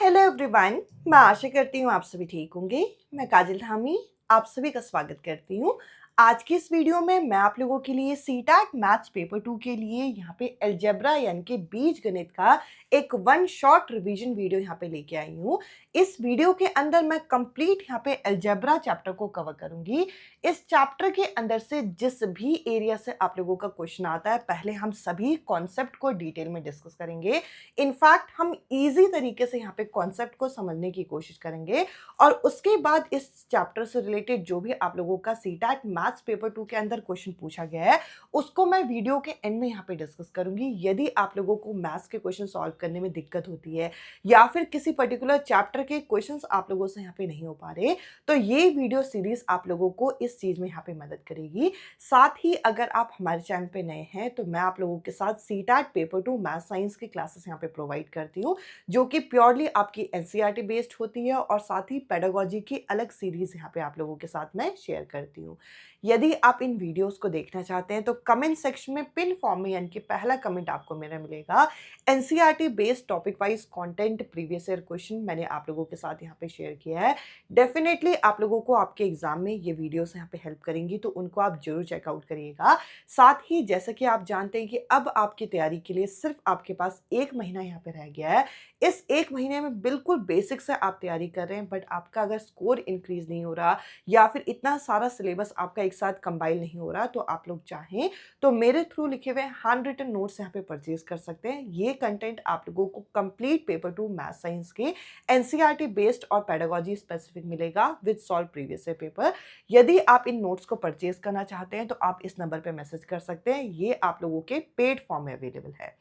Hello everyone. मैं आशा करती हूँ आप सभी ठीक होंगे। मैं काजल धामी आप सभी का स्वागत करती हूँ। आज की इस वीडियो में मैं आप लोगों के लिए सीटैट मैथ्स पेपर 2 के लिए यहाँ पे अलजेब्रा यानी कि बीजगणित का एक वन शॉट रिवीजन वीडियो यहाँ पे लेके आई हूँ। इस वीडियो के अंदर मैं कंप्लीट यहाँ पे अलजेब्रा चैप्टर को कवर करूंगी। इस चैप्टर के अंदर से जिस भी एरिया से आप लोगों का क्वेश्चन आता है, पहले हम सभी कॉन्सेप्ट को डिटेल में डिस्कस करेंगे। इनफैक्ट हम इजी तरीके से यहाँ पे कॉन्सेप्ट को समझने की कोशिश करेंगे और उसके बाद इस चैप्टर से रिलेटेड जो भी आप लोगों का सीटैट मैथ्स पेपर 2 के अंदर क्वेश्चन पूछा गया है उसको मैं वीडियो के एंड में यहाँ पे डिस्कस करूंगी। यदि आप लोगों को मैथ्स के क्वेश्चन सॉल्व करने में दिक्कत होती है या फिर किसी पर्टिकुलर चैप्टर के क्वेश्चंस आप लोगों से यहाँ पे नहीं हो पा रहे, तो ये वीडियो सीरीज आप लोगों को इस चीज में यहाँ पे मदद करेगी। साथ ही अगर आप हमारे चैनल पे नए हैं तो मैं आप लोगों के साथ सीटैट पेपर 2 मैथ साइंस की क्लासेस यहाँ पे प्रोवाइड करती हूँ, जो कि प्योरली आपकी एनसीईआरटी बेस्ड होती है और साथ ही पेडागोजी की अलग सीरीज यहाँ पे आप लोगों के साथ मैं शेयर करती हूँ। यदि आप इन वीडियोस को देखना चाहते हैं तो कमेंट सेक्शन में पिन फॉर्म में यानी कि पहला कमेंट आपको मेरा मिलेगा। NCERT based topic wise content previous year question मैंने आप लोगों के साथ यहाँ पे शेयर किया है। डेफिनेटली आप लोगों को आपके एग्जाम में ये वीडियोस यहाँ पे हेल्प करेंगी, तो उनको आप जरूर चेकआउट करिएगा। साथ ही जैसा कि आप जानते हैं कि अब आपकी तैयारी के लिए सिर्फ आपके पास 1 महीना यहाँ पे रह गया है। इस 1 महीने में बिल्कुल बेसिक से आप तैयारी कर रहे हैं, बट आपका अगर स्कोर इंक्रीज नहीं हो रहा या फिर इतना सारा सिलेबस आपका एक साथ कंबाइन नहीं हो रहा, तो आप लोग चाहें तो मेरे थ्रू लिखे हुए हैंड रिटन नोट्स यहाँ पे परचेज कर सकते हैं। ये कंटेंट आप लोगों को कंप्लीट पेपर 2 मैथ साइंस के एनसीईआरटी बेस्ड और पेडागोजी स्पेसिफिक मिलेगा with solve previous year paper. यदि आप इन नोट्स को परचेज करना चाहते हैं तो आप इस नंबर पे मैसेज कर सकते हैं। ये आप लोगों के पेड फॉर्म में अवेलेबल है।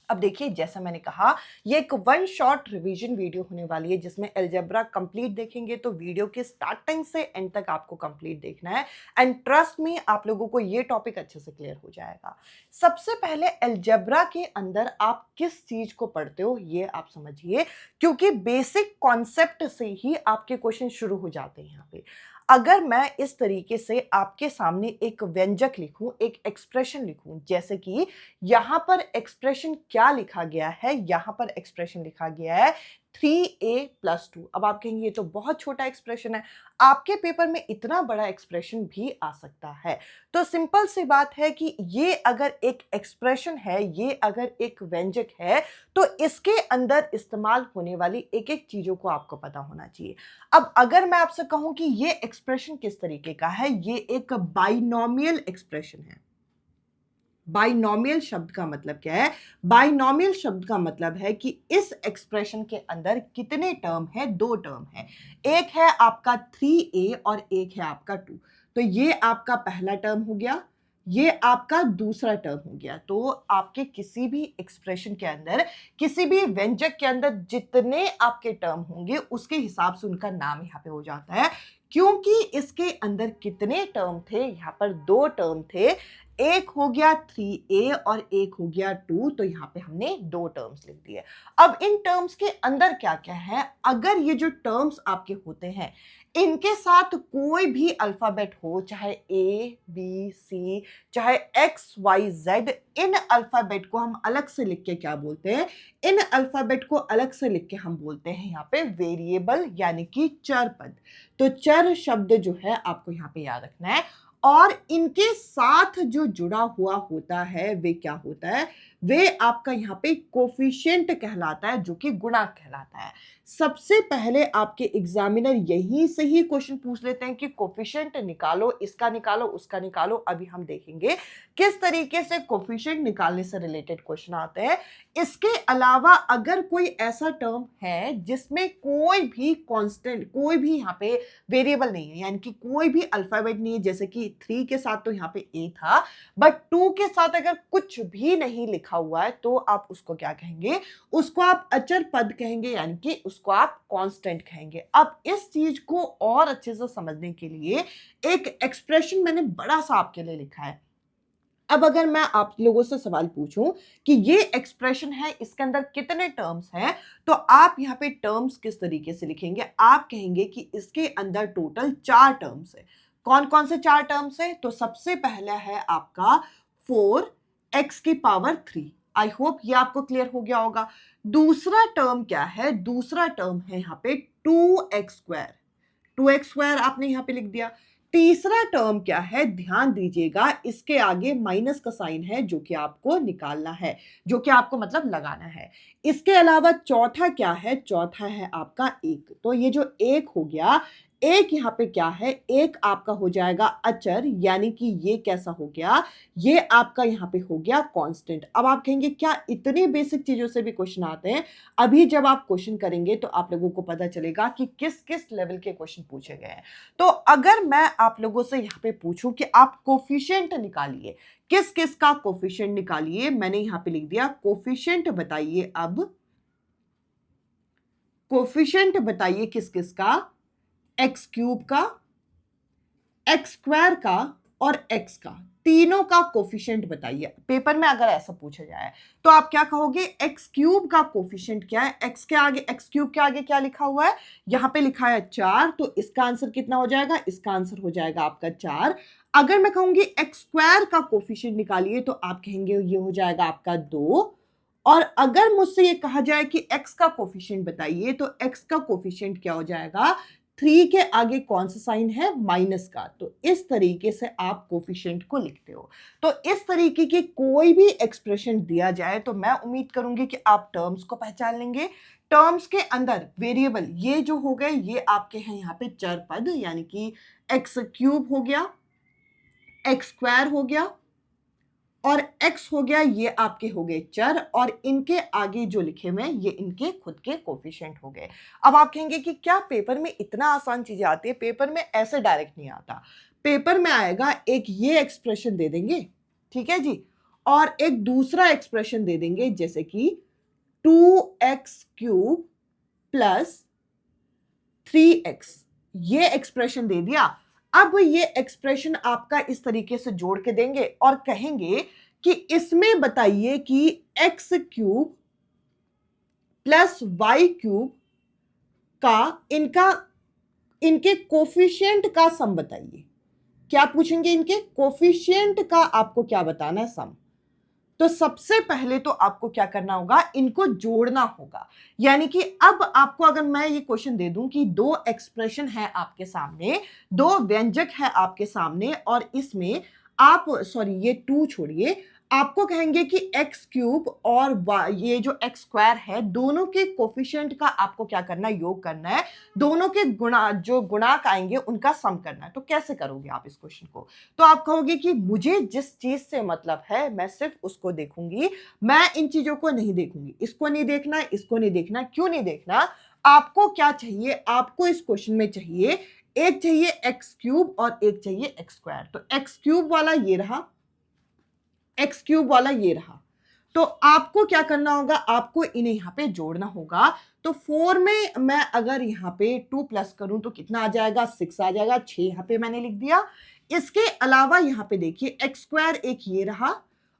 अब देखिए, जैसा मैंने कहा, ये एक वन शॉट रिवीजन वीडियो होने वाली है जिसमें अलजेब्रा कंप्लीट देखेंगे, तो वीडियो के स्टार्टिंग से एंड तक आपको कंप्लीट देखना है। एंड ट्रस्ट मी, आप लोगों को ये टॉपिक अच्छे से क्लियर हो जाएगा। सबसे पहले अलजेब्रा के अंदर आप किस चीज को पढ़ते हो ये आप समझिए, क्योंकि बेसिक कॉन्सेप्ट से ही आपके क्वेश्चन शुरू हो जाते हैं यहाँ पे। अगर मैं इस तरीके से आपके सामने एक व्यंजक लिखूं, एक एक्सप्रेशन लिखूं, जैसे कि यहां पर एक्सप्रेशन क्या लिखा गया है, यहां पर एक्सप्रेशन लिखा गया है 3a+2। अब आप कहेंगे ये तो बहुत छोटा एक्सप्रेशन है, आपके पेपर में इतना बड़ा एक्सप्रेशन भी आ सकता है। तो सिंपल सी बात है कि ये अगर एक एक्सप्रेशन है, ये अगर एक व्यंजक है, तो इसके अंदर इस्तेमाल होने वाली एक एक चीजों को आपको पता होना चाहिए। अब अगर मैं आपसे कहूं कि ये एक्सप्रेशन किस तरीके का है, ये एक बाइनोमियल एक्सप्रेशन है। बाइनोमियल शब्द का मतलब क्या है? बाइनोमियल शब्द का मतलब है कि इस एक्सप्रेशन के अंदर कितने टर्म है? 2 टर्म है। एक है आपका 3a और एक है आपका 2। तो ये आपका पहला टर्म हो गया, ये आपका दूसरा टर्म हो गया। तो आपके किसी भी एक्सप्रेशन के अंदर, किसी भी व्यंजक के अंदर जितने आपके टर्म होंगे उसके हिसाब से उनका नाम यहाँ पे हो जाता है। क्योंकि इसके अंदर कितने टर्म थे? यहाँ पर 2 टर्म थे। एक हो गया 3a और एक हो गया 2, तो यहाँ पे हमने 2 टर्म्स लिख दिए। अब इन टर्म्स के अंदर क्या क्या है? अगर ये जो टर्म्स आपके होते हैं इनके साथ कोई भी अल्फाबेट हो, चाहे ए बी सी, चाहे एक्स वाई जेड, इन अल्फाबेट को हम अलग से लिख के क्या बोलते हैं? इन अल्फाबेट को अलग से लिख के हम बोलते हैं यहाँ पे वेरिएबल, यानी कि चर पद। तो चर शब्द जो है आपको यहाँ पे याद रखना है। और इनके साथ जो जुड़ा हुआ होता है वे क्या होता है? वे आपका यहाँ पे कोफिशिएंट कहलाता है, जो कि गुणांक कहलाता है। सबसे पहले आपके एग्जामिनर यहीं से ही क्वेश्चन पूछ लेते हैं कि कोफिशिएंट निकालो, इसका निकालो, उसका निकालो। अभी हम देखेंगे किस तरीके से कोफिशिएंट निकालने से रिलेटेड क्वेश्चन आते हैं। इसके अलावा अगर कोई ऐसा टर्म है जिसमें कोई भी कांस्टेंट, कोई भी यहाँ पे वेरिएबल नहीं है, यानी कि कोई भी अल्फाबेट नहीं है, जैसे कि 3 के साथ तो यहाँ पे ए था, बट 2 के साथ अगर कुछ भी नहीं लिखा हुआ है, तो आप उसको क्या कहेंगे? उसको आप अचर पद कहेंगे, यानी कि उसको आप कांस्टेंट कहेंगे। अब इस चीज को और अच्छे से समझने के लिए एक एक्सप्रेशन मैंने बड़ा सा आपके लिए लिखा है। अब अगर मैं आप लोगों से सवाल पूछूं कि ये एक्सप्रेशन है, इसके अंदर कितने टर्म्स हैं, तो आप यहाँ पे टर्म्स किस तरीके से लिखेंगे? आप कहेंगे कि इसके अंदर टोटल 4 टर्म्स है। कौन कौन से 4 टर्म्स है? तो सबसे पहला है आपका 4x की पावर 3। आई होप ये आपको क्लियर हो गया होगा। दूसरा टर्म क्या है, दूसरा टर्म है यहाँ पे 2x²। 2x² आपने यहाँ पे लिख दिया। तीसरा टर्म क्या है, ध्यान दीजिएगा, इसके आगे माइनस का साइन है जो कि आपको निकालना है, जो कि आपको मतलब लगाना है। इसके अलावा चौथा क्या है, चौथा है आपका 1। तो ये जो 1 हो गया, एक यहाँ पे क्या है, एक आपका हो जाएगा अचर, यानी कि ये कैसा हो गया, ये आपका यहाँ पे हो गया कांस्टेंट। अब आप कहेंगे क्या इतनी बेसिक चीजों से भी क्वेश्चन आते हैं? अभी जब आप क्वेश्चन करेंगे तो आप लोगों को पता चलेगा कि किस किस लेवल के क्वेश्चन पूछे गए हैं। तो अगर मैं आप लोगों से यहाँ पे पूछूं कि आप कोफिशिएंट निकालिए, किस किस का कोफिशिएंट निकालिए, मैंने यहाँ पे लिख दिया कोफिशिएंट बताइए। अब कोफिशिएंट बताइए किस किस का, x³ का, x² का और x का, तीनों का कोफिशिएंट बताइए। पेपर में अगर ऐसा पूछा जाए तो आप क्या कहोगे, x³ का कोफिशिएंट क्या है, x के आगे, x³ के आगे क्या लिखा हुआ है, यहां पे लिखा है 4, तो इसका आंसर कितना हो जाएगा, इसका आंसर हो जाएगा आपका 4। अगर मैं कहूंगी x² का कोफिशिएंट निकालिए तो आप कहेंगे ये हो जाएगा आपका 2। और अगर मुझसे ये कहा जाए कि x का कोफिशिएंट बताइए तो x का कोफिशिएंट क्या हो जाएगा, 3 के आगे कौन सा साइन है, माइनस का। तो इस तरीके से आप कोफिशिएंट को लिखते हो। तो इस तरीके की कोई भी एक्सप्रेशन दिया जाए तो मैं उम्मीद करूंगी कि आप टर्म्स को पहचान लेंगे। टर्म्स के अंदर वेरिएबल ये जो हो गए, ये आपके हैं यहाँ पे चर पद, यानी कि x³ हो गया, x² हो गया और x हो गया, ये आपके हो गए चर, और इनके आगे जो लिखे हुए ये इनके खुद के कोफिशिएंट हो गए। अब आप कहेंगे कि क्या पेपर में इतना आसान चीजें आती है? पेपर में ऐसे डायरेक्ट नहीं आता। पेपर में आएगा, एक ये एक्सप्रेशन दे देंगे, ठीक है जी, और एक दूसरा एक्सप्रेशन दे देंगे जैसे कि 2x³ प्लस 3x, ये एक्सप्रेशन दे दिया। अब ये एक्सप्रेशन आपका इस तरीके से जोड़ के देंगे और कहेंगे कि इसमें बताइए कि x³ प्लस y³ का इनके कोफिशिएंट का सम बताइए। क्या पूछेंगे, इनके कोफिशिएंट का आपको क्या बताना है, सम। तो सबसे पहले तो आपको क्या करना होगा, इनको जोड़ना होगा। यानी कि अब आपको अगर मैं ये क्वेश्चन दे दूं कि दो एक्सप्रेशन है आपके सामने, दो व्यंजक है आपके सामने, और इसमें आप, सॉरी ये 2 छोड़िए, आपको कहेंगे कि x³ और ये जो x² है, दोनों के कोफिशिएंट का आपको क्या करना है, योग करना है। दोनों के गुणा, जो गुणाक आएंगे उनका सम करना है। तो कैसे करोगे आप इस क्वेश्चन को? तो आप कहोगे कि मुझे जिस चीज से मतलब है मैं सिर्फ उसको देखूंगी, मैं इन चीजों को नहीं देखूंगी, इसको नहीं देखना, इसको नहीं देखना। क्यों नहीं देखना? आपको क्या चाहिए, आपको इस क्वेश्चन में चाहिए, एक चाहिए x³ और एक चाहिए x²। तो x³ वाला ये रहा, x³ वाला ये रहा। तो आपको क्या करना होगा, आपको इन्हें यहां पे जोड़ना होगा। तो 4 में मैं अगर यहां पे 2 प्लस करूं तो कितना आ जाएगा, 6 आ जाएगा। 6 यहां पे मैंने लिख दिया। इसके अलावा यहां पे देखिए x² एक ये रहा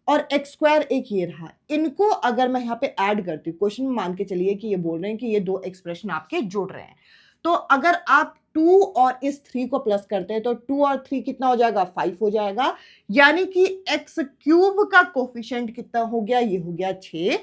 और x² एक ये रहा। इनको अगर मैं यहां पे ऐड करती हूं, क्वेश्चन में मान के चलिए कि ये बोल रहे हैं कि ये दो एक्सप्रेशन आपके जोड़ रहे हैं, तो अगर आप 2 और इस 3 को प्लस करते हैं तो 2 और 3 कितना हो जाएगा, 5 हो जाएगा। यानी कि x³ का कोफिशिएंट कितना हो गया, ये हो गया 6,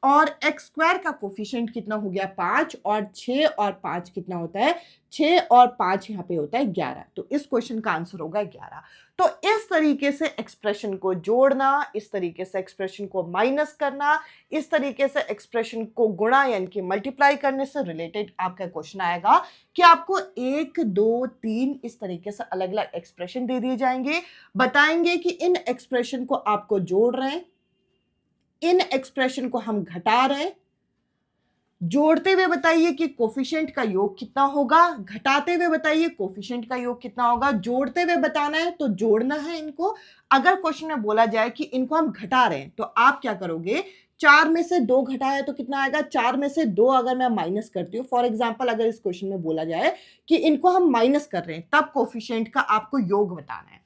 और x² का कोफिशिएंट कितना हो गया, 5, और 6 और 5 कितना होता है, 6 और 5 यहाँ पे होता है 11। तो इस क्वेश्चन का आंसर होगा 11। तो इस तरीके से एक्सप्रेशन को जोड़ना, इस तरीके से एक्सप्रेशन को माइनस करना, इस तरीके से एक्सप्रेशन को गुणा यानी कि मल्टीप्लाई करने से रिलेटेड आपका क्वेश्चन आएगा कि आपको 1, 2, 3 इस तरीके से अलग अलग एक्सप्रेशन दे दिए जाएंगे। बताएंगे कि इन एक्सप्रेशन को आपको जोड़ रहे हैं, इन एक्सप्रेशन को हम घटा रहे हैं। जोड़ते हुए बताइए कि कोफिशिएंट का योग कितना होगा, घटाते हुए बताइए कोफिशिएंट का योग कितना होगा। जोड़ते हुए बताना है तो जोड़ना है इनको। अगर क्वेश्चन में बोला जाए कि इनको हम घटा रहे हैं तो आप क्या करोगे, 4 में से 2 घटाया तो कितना आएगा, 4 में से 2 अगर मैं माइनस करती हूँ, फॉर एग्जाम्पल अगर इस क्वेश्चन में बोला जाए कि इनको हम माइनस कर रहे हैं, तब कोफिशिएंट का आपको योग बताना है।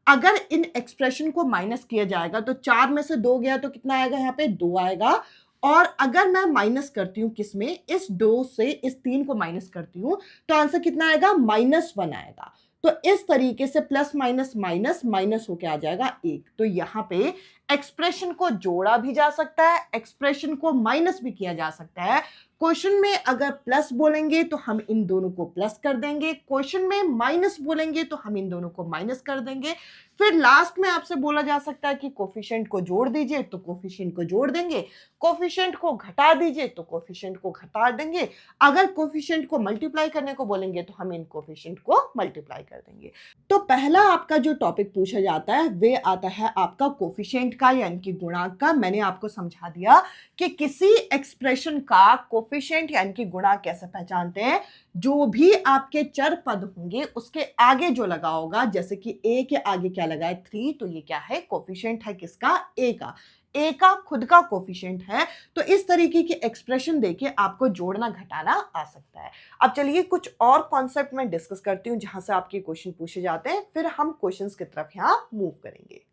अगर इन एक्सप्रेशन को माइनस किया जाएगा तो 4 में से 2 गया तो कितना आएगा, यहाँ पे 2 आएगा। और अगर मैं माइनस करती हूं किसमें, इस 2 से इस 3 को माइनस करती हूं तो आंसर कितना आएगा, -1 आएगा। तो इस तरीके से प्लस माइनस माइनस माइनस होके आ जाएगा 1। तो यहाँ पे एक्सप्रेशन को जोड़ा भी जा सकता है, एक्सप्रेशन को माइनस भी किया जा सकता है। क्वेश्चन में अगर प्लस बोलेंगे तो हम इन दोनों को प्लस कर देंगे, क्वेश्चन में माइनस बोलेंगे तो हम इन दोनों को माइनस कर देंगे। फिर लास्ट में आपसे बोला जा सकता है कि कोफिशिएंट को जोड़ दीजिए तो कोफिशिएंट को जोड़ देंगे, कोफिशिएंट को घटा दीजिए तो कोफिशिएंट को घटा देंगे। अगर कोफिशिएंट को मल्टीप्लाई करने को बोलेंगे तो हम इन कोफिशिएंट को मल्टीप्लाई कर देंगे। तो पहला आपका जो टॉपिक पूछा जाता है वे आता है आपका कोफिशिएंट का यानी कि गुणांक का। मैंने आपको समझा दिया कि किसी एक्सप्रेशन का कोफिशिएंट यानी कि गुणांक कैसे पहचानते हैं। जो भी आपके चर पद होंगे उसके आगे जो लगा होगा, जैसे कि ए के आगे क्या लगा है 3, तो ये क्या है, कोफिशिएंट है किसका, ए का खुद का कोफिशिएंट है। तो इस तरीके की एक्सप्रेशन देके आपको जोड़ना घटाना आ सकता है। अब चलिए कुछ और कॉन्सेप्ट में डिस्कस करती हूँ जहां से आपके क्वेश्चन पूछे जाते हैं, फिर हम क्वेश्चंस की तरफ यहाँ मूव करेंगे।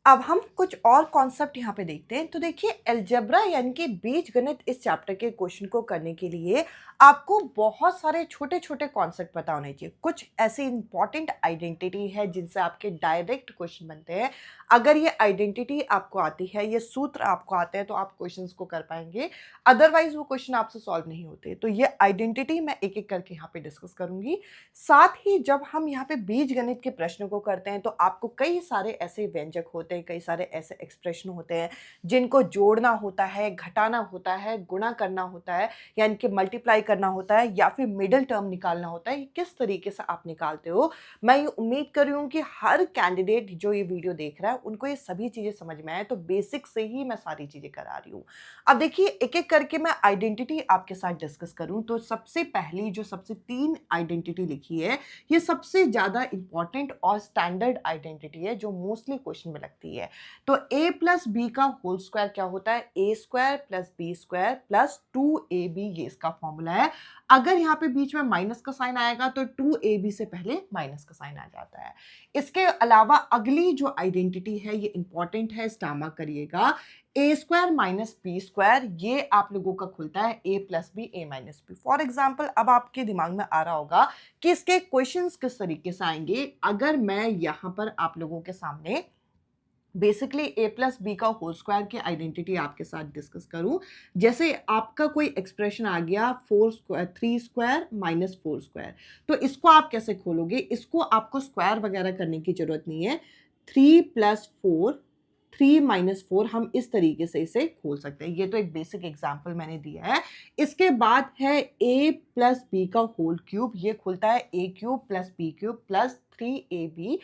अब हम कुछ और कॉन्सेप्ट यहाँ पे देखते हैं। तो देखिए अलजेब्रा यानी कि बीजगणित इस चैप्टर के क्वेश्चन को करने के लिए आपको बहुत सारे छोटे छोटे कॉन्सेप्ट पता होने चाहिए। कुछ ऐसी इंपॉर्टेंट आइडेंटिटी है जिनसे आपके डायरेक्ट क्वेश्चन बनते हैं। अगर ये आइडेंटिटी आपको आती है, ये सूत्र आपको आते हैं तो आप क्वेश्चंस को कर पाएंगे, अदरवाइज वो क्वेश्चन आपसे सॉल्व नहीं होते। तो ये आइडेंटिटी मैं एक एक करके यहाँ पे डिस्कस करूंगी। साथ ही जब हम यहाँ पे बीजगणित के प्रश्न को करते हैं तो आपको कई सारे ऐसे व्यंजक होते हैं, कई सारे ऐसे एक्सप्रेशन होते हैं जिनको जोड़ना होता है, घटाना होता है, गुणा करना होता है, यानी कि मल्टीप्लाई करना होता है, या फिर मिडिल टर्म निकालना होता है। किस तरीके से आप निकालते हो, मैं ये उम्मीद कर रही हूँ कि हर कैंडिडेट जो ये वीडियो देख रहा है उनको ये सभी चीजें समझ में आए। तो बेसिक से ही मैं सारी चीजें करा रही हूँ। अब देखिए एक एक करके मैं आइडेंटिटी आपके साथ डिस्कस करूँ तो सबसे पहली जो सबसे 3 आइडेंटिटी लिखी है, ये सबसे ज्यादा इंपॉर्टेंट और स्टैंडर्ड आइडेंटिटी है जो मोस्टली क्वेश्चन में लगती है। तो a प्लस बी का होल स्क्वायर क्या होता है, a square plus B square plus 2ab, ये इसका फॉर्मूला है। अगर यहाँ पे बीच में माइनस का साइन आएगा तो 2ab से पहले माइनस का साइन आ जाता है। इसके अलावा अगली जो आइडेंटिटी है ये इंपॉर्टेंट है, स्टामा करिएगा। A square minus b square, ये आप लोगों का खुलता है a plus b a minus b. For example अब आपके दिमाग में आ रहा होगा कि इसके क्वेश्चंस किस तरीके से आएंगे। अगर मैं यहाँ पर आप लोगों के सामने बेसिकली ए प्लस बी का होल स्क्वायर की आइडेंटिटी आपके साथ डिस्कस करूं, जैसे आपका कोई एक्सप्रेशन आ गया 3 स्क्वायर माइनस 4 स्क्वायर, तो इसको आप कैसे खोलोगे, इसको आपको स्क्वायर वगैरह करने की जरूरत नहीं है। 3 प्लस 4, 3 माइनस 4, हम इस तरीके से इसे खोल सकते हैं। ये तो एक बेसिक एग्जाम्पल मैंने दिया है। इसके बाद है ए प्लस बी का होल क्यूब, ये खुलता है a cube plus B cube plus 3ab,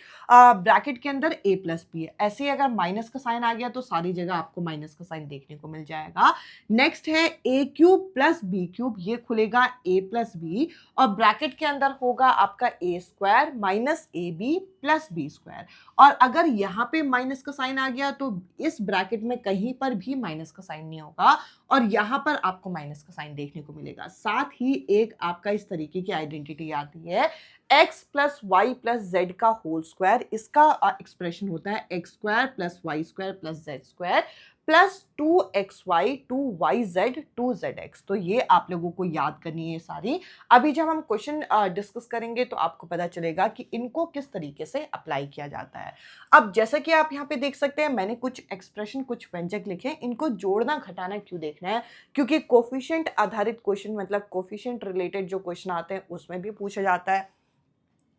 bracket के अंदर a प्लस बी है। ऐसे ही अगर माइनस का साइन आ गया तो सारी जगह आपको माइनस का साइन देखने को मिल जाएगा। नेक्स्ट है a cube plus B cube, ये खुलेगा a प्लस बी और ब्रैकेट के अंदर होगा आपका a square minus ab plus B square. और अगर यहाँ पे माइनस का साइन आ गया तो इस ब्रैकेट में कहीं पर भी माइनस का साइन नहीं होगा और यहाँ पर आपको माइनस का साइन देखने को मिलेगा। साथ ही एक आपका इस तरीके की आइडेंटिटी आती है x plus Y plus Z का होल स्क्वायर। इसका एक्सप्रेशन होता है X square plus Y square plus Z square plus 2xy 2yz 2zx। तो ये आप लोगों को याद करनी है सारी। अभी जब हम क्वेश्चन डिस्कस करेंगे तो आपको पता चलेगा कि इनको किस तरीके से अप्लाई किया जाता है। अब जैसा कि आप यहाँ पे देख सकते हैं मैंने कुछ एक्सप्रेशन, कुछ व्यंजक लिखे, इनको जोड़ना घटाना क्यों देखना है, क्योंकि कोफिशिएंट आधारित क्वेश्चन मतलब कोफिशिएंट रिलेटेड जो क्वेश्चन आते हैं उसमें भी पूछा जाता है,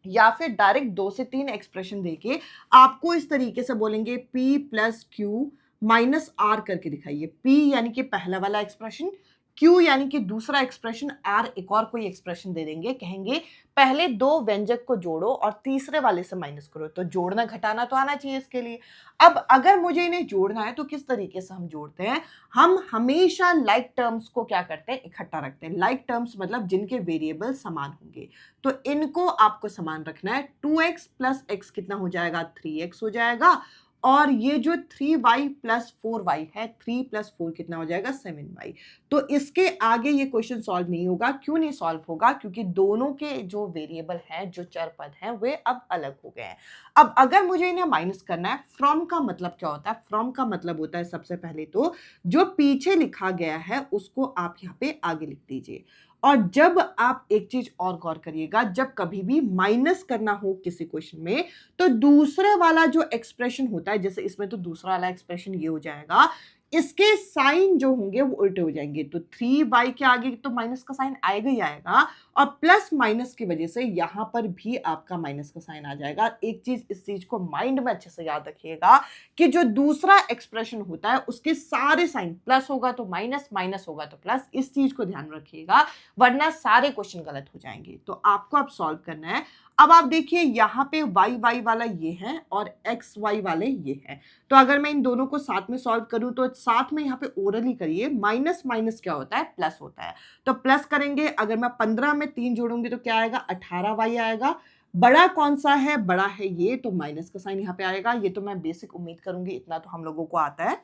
या फिर डायरेक्ट 2 से 3 एक्सप्रेशन देके आपको इस तरीके से बोलेंगे p plus Q minus R करके दिखाइए। p यानी कि पहला वाला एक्सप्रेशन, q यानी कि दूसरा एक्सप्रेशन, r एक और कोई एक्सप्रेशन दे देंगे, कहेंगे पहले 2 व्यंजक को जोड़ो और तीसरे वाले से माइनस करो। तो जोड़ना घटाना तो आना चाहिए इसके लिए। अब अगर मुझे इन्हें जोड़ना है तो किस तरीके से हम जोड़ते हैं, हम हमेशा लाइक टर्म्स को क्या करते हैं, इकट्ठा रखते हैं। लाइक टर्म्स मतलब जिनके वेरिएबल समान होंगे, तो इनको आपको समान रखना है। 2x प्लस x कितना हो जाएगा, 3x हो जाएगा। और ये जो 3y प्लस 4y है, 3 प्लस 4 कितना हो जाएगा, 7y। तो इसके आगे ये क्वेश्चन सॉल्व नहीं होगा। क्यों नहीं सॉल्व होगा, क्योंकि दोनों के जो वेरिएबल हैं, जो चर पद हैं, वे अब अलग हो गए हैं। अब अगर मुझे इन्हें माइनस करना है, फ्रॉम का मतलब क्या होता है, फ्रॉम का मतलब होता है सबसे पहले तो जो पीछे लिखा गया है उसको आप यहाँ पे आगे लिख दीजिए। और जब आप एक चीज और गौर करिएगा, जब कभी भी माइनस करना हो किसी क्वेश्चन में, तो दूसरे वाला जो एक्सप्रेशन होता है, जैसे इसमें तो दूसरा वाला एक्सप्रेशन ये हो जाएगा, इसके साइन जो होंगे वो उल्टे हो जाएंगे। तो 3y के आगे तो माइनस का साइन आएगा ही आएगा, और प्लस माइनस की वजह से यहां पर भी आपका माइनस का साइन आ जाएगा। एक चीज, इस चीज को माइंड में अच्छे से याद रखिएगा कि जो दूसरा एक्सप्रेशन होता है उसके सारे साइन, प्लस होगा तो माइनस, माइनस होगा तो प्लस, इस चीज को ध्यान रखिएगा, वरना सारे क्वेश्चन गलत हो जाएंगे। तो आपको अब सॉल्व करना है। अब आप देखिए यहाँ पे वाई वाई वाला ये है और एक्स वाई वाले ये हैं। तो अगर मैं इन दोनों को साथ में सॉल्व करूं तो साथ में यहाँ पे ओरली करिए, माइनस माइनस क्या होता है, प्लस होता है। तो प्लस करेंगे, अगर मैं 15 में 3 जोड़ूंगी तो क्या आएगा, 18y आएगा। बड़ा कौन सा है, बड़ा है ये, तो माइनस का साइन यहाँ पे आएगा। ये तो मैं बेसिक उम्मीद करूंगी इतना तो हम लोगों को आता है।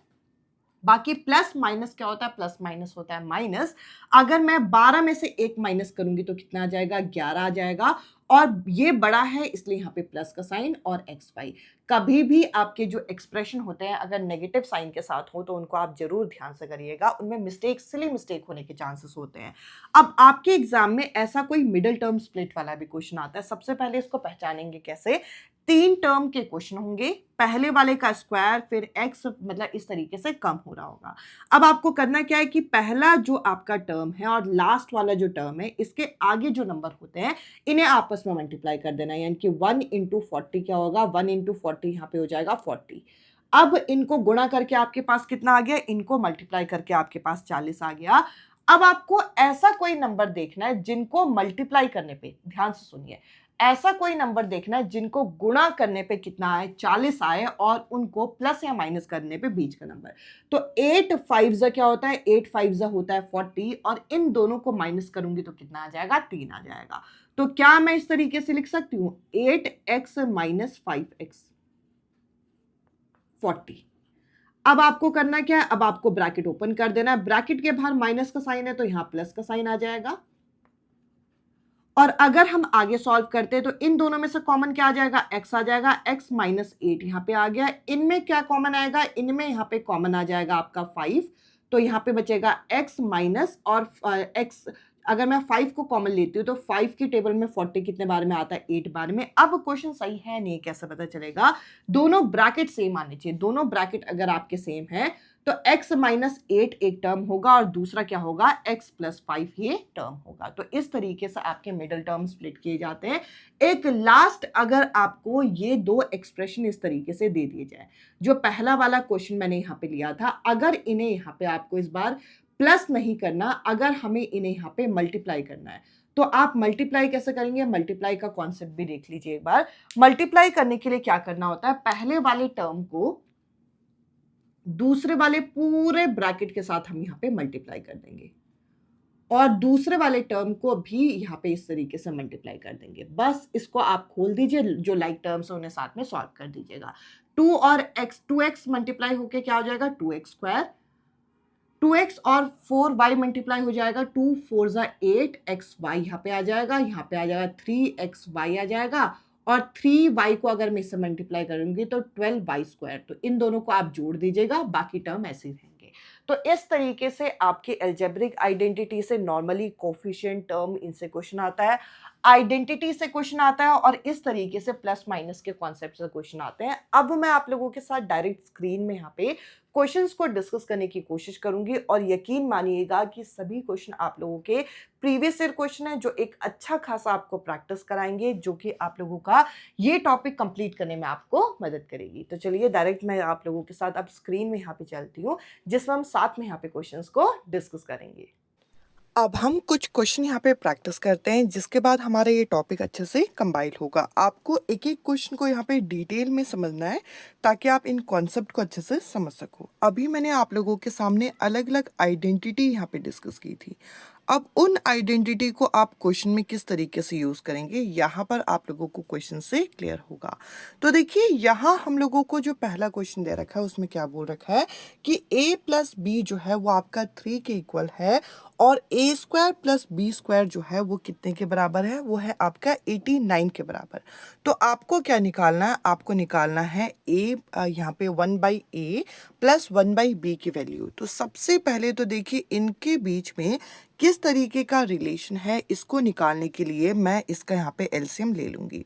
बाकी प्लस माइनस क्या होता है, प्लस माइनस होता है माइनस। अगर मैं 12 में से 1 माइनस करूंगी तो कितना आ जाएगा, 11 आ जाएगा। और ये बड़ा है इसलिए यहाँ पे प्लस का साइन और एक्स वाई। कभी भी आपके जो एक्सप्रेशन होते हैं अगर नेगेटिव साइन के साथ हो तो उनको आप जरूर ध्यान से करिएगा, उनमें मिस्टेक, सिली मिस्टेक होने के चांसेस होते हैं। अब आपके एग्जाम में ऐसा कोई मिडिल टर्म स्प्लिट वाला भी क्वेश्चन आता है। सबसे पहले इसको पहचानेंगे कैसे, 3 टर्म के क्वेश्चन होंगे, पहले वाले का स्क्वायर फिर एक्स, मतलब इस तरीके से कम हो रहा होगा। अब आपको करना क्या है कि पहला जो आपका टर्म है और लास्ट वाला जो टर्म है, इसके आगे जो नंबर होते हैं इन्हें आपस में मल्टीप्लाई कर देना, यानी कि 1 इंटू 40 क्या होगा, 1 इंटू 40 यहाँ पे हो जाएगा 40। अब इनको गुणा करके आपके पास कितना आ गया, इनको मल्टीप्लाई करके आपके पास 40 आ गया। अब आपको ऐसा कोई नंबर देखना है जिनको मल्टीप्लाई करने पे, ध्यान से सुनिए, ऐसा कोई नंबर देखना है जिनको गुणा करने पे कितना आए, 40 आए, और उनको प्लस या माइनस करने पे बीच का नंबर। तो 8 5 क्या होता है, 8 5 होता है 40, और इन दोनों को माइनस करूंगी तो कितना आ जाएगा, 3 आ जाएगा। तो क्या मैं इस तरीके से लिख सकती हूं, 8x माइनस 5x 40। अब आपको करना क्या है, अब आपको ब्रैकेट ओपन कर देना है, ब्रैकेट के बाहर माइनस का साइन है तो यहां प्लस का साइन आ जाएगा। और अगर हम आगे सॉल्व करते हैं तो इन दोनों में से कॉमन क्या आ जाएगा, x आ जाएगा, x माइनस 8 यहाँ पे आ गया। इनमें क्या कॉमन आएगा, इनमें यहाँ पे कॉमन आ जाएगा आपका 5, तो यहाँ पे बचेगा x माइनस और x। अगर मैं 5 को कॉमन लेती हूँ तो 5 की टेबल में 40 कितने बार में आता है, 8 बार में। अब क्वेश्चन सही है नहीं कैसे पता चलेगा, दोनों ब्रैकेट सेम आने चाहिए। दोनों ब्रैकेट अगर आपके सेम है तो x माइनस 8 एक टर्म होगा और दूसरा क्या होगा, x प्लस 5 ये टर्म होगा। तो इस तरीके से आपके मिडिल टर्म स्प्लिट किए जाते हैं। एक लास्ट, अगर आपको ये दो एक्सप्रेशन इस तरीके से दे दिए जाए, जो पहला वाला क्वेश्चन मैंने यहाँ पे लिया था, अगर इन्हें यहाँ पे आपको इस बार प्लस नहीं करना, अगर हमें इन्हें यहाँ पे मल्टीप्लाई करना है, तो आप मल्टीप्लाई कैसे करेंगे, मल्टीप्लाई का कॉन्सेप्ट भी देख लीजिए एक बार। मल्टीप्लाई करने के लिए क्या करना होता है, पहले वाले टर्म को दूसरे वाले पूरे ब्रैकेट के साथ हम यहाँ पे मल्टीप्लाई कर देंगे, और दूसरे वाले टर्म को भी यहाँ पे इस तरीके से मल्टीप्लाई कर देंगे। बस इसको आप खोल दीजिए, जो लाइक टर्म्स हैं उन्हें साथ में सॉल्व कर दीजिएगा। 2 और x, 2x मल्टीप्लाई होके क्या हो जाएगा, 2x स्क्वायर, 2x और 4y मल्टीप्लाई हो जाएगा, 2 4 8 xy यहाँ पे आ जाएगा, यहाँ पे आ जाएगा 3xy आ जाएगा, और 3y को अगर मैं इससे मल्टीप्लाई करूंगी तो 12y स्क्वायर। तो इन दोनों को आप जोड़ दीजिएगा, बाकी टर्म ऐसे ही रहेंगे। तो इस तरीके से आपके अलजेब्रिक आइडेंटिटी से नॉर्मली कोफिशिएंट टर्म, इनसे क्वेश्चन आता है, आइडेंटिटी से क्वेश्चन आता है, और इस तरीके से प्लस माइनस के कॉन्सेप्ट से क्वेश्चन आते हैं। अब मैं आप लोगों के साथ डायरेक्ट स्क्रीन में यहाँ पे क्वेश्चंस को डिस्कस करने की कोशिश करूंगी, और यकीन मानिएगा कि सभी क्वेश्चन आप लोगों के प्रीवियस ईयर क्वेश्चन है, जो एक अच्छा खासा आपको प्रैक्टिस कराएंगे, जो कि आप लोगों का ये टॉपिक कंप्लीट करने में आपको मदद करेगी। तो चलिए डायरेक्ट मैं आप लोगों के साथ अब स्क्रीन में यहाँ पे चलती हूँ, जिसमें हम साथ में यहाँ पे क्वेश्चंस को डिस्कस करेंगे। अब हम कुछ क्वेश्चन यहाँ पे प्रैक्टिस करते हैं, जिसके बाद हमारा ये टॉपिक अच्छे से कंबाइल होगा। आपको एक एक क्वेश्चन को यहाँ पे डिटेल में समझना है ताकि आप इन कॉन्सेप्ट को अच्छे से समझ सको। अभी मैंने आप लोगों के सामने अलग अलग आइडेंटिटी यहाँ पे डिस्कस की थी। अब उन आइडेंटिटी को आप क्वेश्चन में किस तरीके से यूज़ करेंगे, यहाँ पर आप लोगों को क्वेश्चन से क्लियर होगा। तो देखिए, यहाँ हम लोगों को जो पहला क्वेश्चन दे रखा है उसमें क्या बोल रखा है कि a प्लस बी जो है वो आपका 3 के इक्वल है, और a square plus B square जो है वो कितने के बराबर है, वो है आपका 89 के बराबर। तो आपको क्या निकालना है, आपको निकालना है a, यहाँ पे 1/a प्लस 1/b की वैल्यू। तो सबसे पहले तो देखिए इनके बीच में किस तरीके का रिलेशन है, इसको निकालने के लिए मैं इसका यहाँ पे एलसीएम ले लूँगी।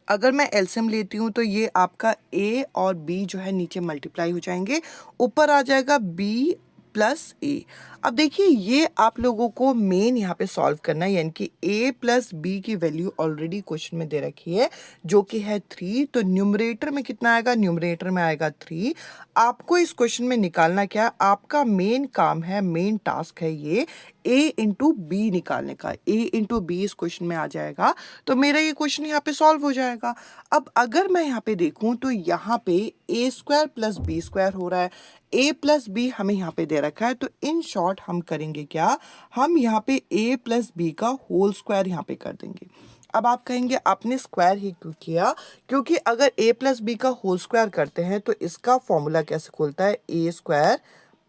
अगर मैं एलसीएम लेती हूँ तो ये आपका ए और बी जो है नीचे मल्टीप्लाई हो जाएंगे, ऊपर आ जाएगा बी प्लस ए। अब देखिए ये आप लोगों को मेन यहाँ पे सॉल्व करना है, यानी कि a प्लस बी की वैल्यू ऑलरेडी क्वेश्चन में दे रखी है जो कि है 3। तो न्यूमरेटर में कितना आएगा, न्यूमरेटर में आएगा 3। आपको इस क्वेश्चन में निकालना क्या है, आपका मेन काम है, मेन टास्क है ये a इंटू बी निकालने का। a इंटू बी इस क्वेश्चन में आ जाएगा तो मेरा ये क्वेश्चन यहाँ पे सॉल्व हो जाएगा। अब अगर मैं यहाँ पे देखूं तो यहाँ पे a square plus B square हो रहा है, a प्लस बी हमें यहाँ पे दे रखा है। तो इन शॉर्ट हम करेंगे क्या, हम यहाँ पे a प्लस बी का होल स्क्वायर यहाँ पे कर देंगे। अब आप कहेंगे आपने स्क्वायर ही क्यों किया, क्योंकि अगर a प्लस बी का होल स्क्वायर करते हैं तो इसका फॉर्मूला कैसे खुलता है, a square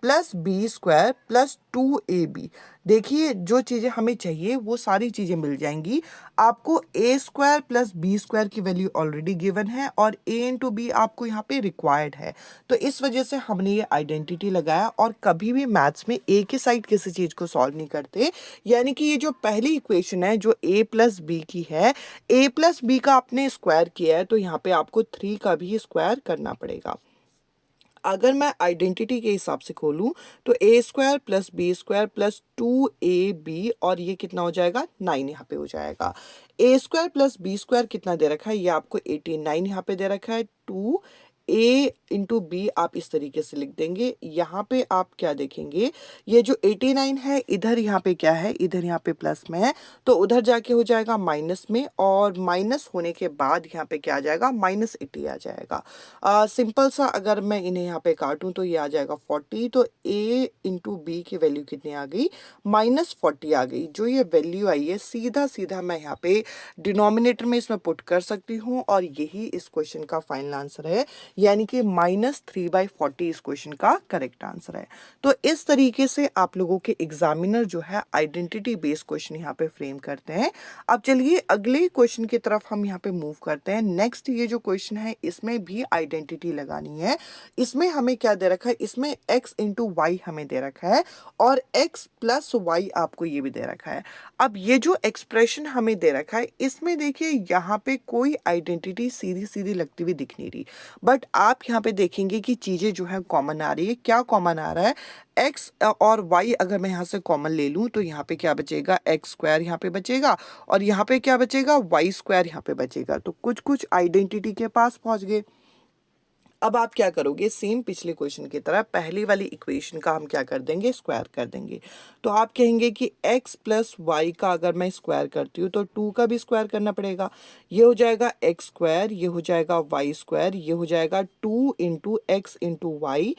plus B square plus 2ab। देखिए जो चीज़ें हमें चाहिए वो सारी चीज़ें मिल जाएंगी आपको। ए स्क्वायर प्लस बी स्क्वायर की वैल्यू ऑलरेडी गिवन है और a इंटू बी आपको यहाँ पे रिक्वायर्ड है। तो इस वजह से हमने ये आइडेंटिटी लगाया। और कभी भी मैथ्स में ए की साइड किसी चीज़ को सॉल्व नहीं करते, यानी कि ये जो पहली इक्वेशन है जो a प्लस बी की है, a प्लस बी का आपने स्क्वायर किया है तो यहाँ पे आपको 3 का भी स्क्वायर करना पड़ेगा। अगर मैं आइडेंटिटी के हिसाब से खोलूं तो a square plus B square plus 2ab और ये कितना हो जाएगा, 9 यहाँ पे हो जाएगा। a square plus B square कितना दे रखा है, ये आपको 89 यहाँ पे दे रखा है। 2a इंटू बी आप इस तरीके से लिख देंगे। यहाँ पे आप क्या देखेंगे, ये जो 89 है इधर यहाँ पे क्या है, इधर यहाँ पे प्लस में है तो उधर जाके हो जाएगा माइनस में, और माइनस होने के बाद यहाँ पे क्या आ जाएगा, -80 आ जाएगा। सिंपल सा अगर मैं इन्हें यहाँ पे काटूं तो ये आ जाएगा 40। तो a इंटू बी की वैल्यू कितनी आ गई, -40 आ गई। जो ये वैल्यू आई है सीधा सीधा मैं यहाँ पे डिनोमिनेटर में इसमें पुट कर सकती हूँ और यही इस क्वेश्चन का फाइनल आंसर है, यानी कि -3/40 इस क्वेश्चन का करेक्ट आंसर है। तो इस तरीके से आप लोगों के एग्जामिनर जो है आइडेंटिटी बेस्ड क्वेश्चन यहाँ पे फ्रेम करते हैं। अब चलिए अगले क्वेश्चन की तरफ हम यहाँ पे मूव करते हैं। नेक्स्ट ये जो क्वेश्चन है इसमें भी आइडेंटिटी लगानी है। इसमें हमें क्या दे रखा है, इसमें x इंटू वाई हमें दे रखा है और x प्लस वाई आपको ये भी दे रखा है। अब ये जो एक्सप्रेशन हमें दे रखा है इसमें देखिए यहाँ पे कोई आइडेंटिटी सीधी सीधी लगती हुई दिख नहीं रही, बट आप यहाँ पे देखेंगे कि चीजें जो है कॉमन आ रही है। क्या कॉमन आ रहा है, x और y अगर मैं यहाँ से कॉमन ले लूँ तो यहाँ पे क्या बचेगा, x स्क्वायर यहाँ पे बचेगा और यहाँ पे क्या बचेगा, y स्क्वायर यहाँ पे बचेगा। तो कुछ कुछ आइडेंटिटी के पास पहुंच गए। अब आप क्या करोगे, सेम पिछले क्वेश्चन की तरह पहली वाली इक्वेशन का हम क्या कर देंगे, स्क्वायर कर देंगे। तो आप कहेंगे कि x प्लस वाई का अगर मैं स्क्वायर करती हूँ तो 2 का भी स्क्वायर करना पड़ेगा। ये हो जाएगा x स्क्वायर, ये हो जाएगा y स्क्वायर, ये हो जाएगा 2 into X into Y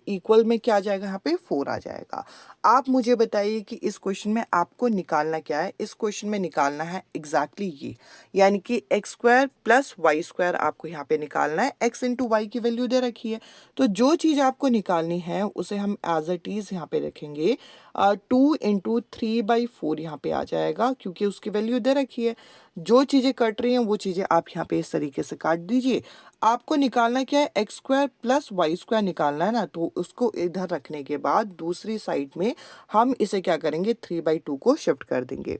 equal में क्या आ जाएगा, यहाँ पे 4 आ जाएगा। आप मुझे बताइए कि इस क्वेश्चन में आपको निकालना क्या है। इस क्वेश्चन में निकालना है एग्जैक्टली ये, यानी कि x square plus Y square आपको यहाँ पे निकालना है। x इंटू वाई की वैल्यू दे रखी है तो जो चीज़ आपको निकालनी है उसे हम एज इट इज यहाँ पे रखेंगे। 2 इंटू 3/4 यहाँ पे आ जाएगा क्योंकि उसकी वैल्यू दे रखी है। जो चीज़ें कट रही हैं वो चीज़ें आप यहाँ पे इस तरीके से काट दीजिए। आपको निकालना क्या है, x square plus Y square निकालना है ना, तो उसको इधर रखने के बाद दूसरी साइड में हम इसे क्या करेंगे, 3/2 को शिफ्ट कर देंगे।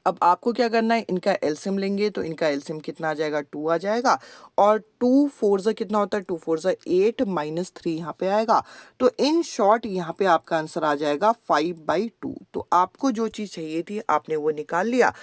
अब आपको क्या करना है, इनका एलसीएम लेंगे तो इनका एलसीएम कितना आ जाएगा, 2 आ जाएगा और 2 4 जा कितना होता है, 2 4 जा 8 -3 यहाँ पे आएगा। तो इन शॉर्ट यहाँ पे आपका आंसर आ जाएगा 5/2। तो आपको जो चीज़ चाहिए थी आपने वो निकाल लिया।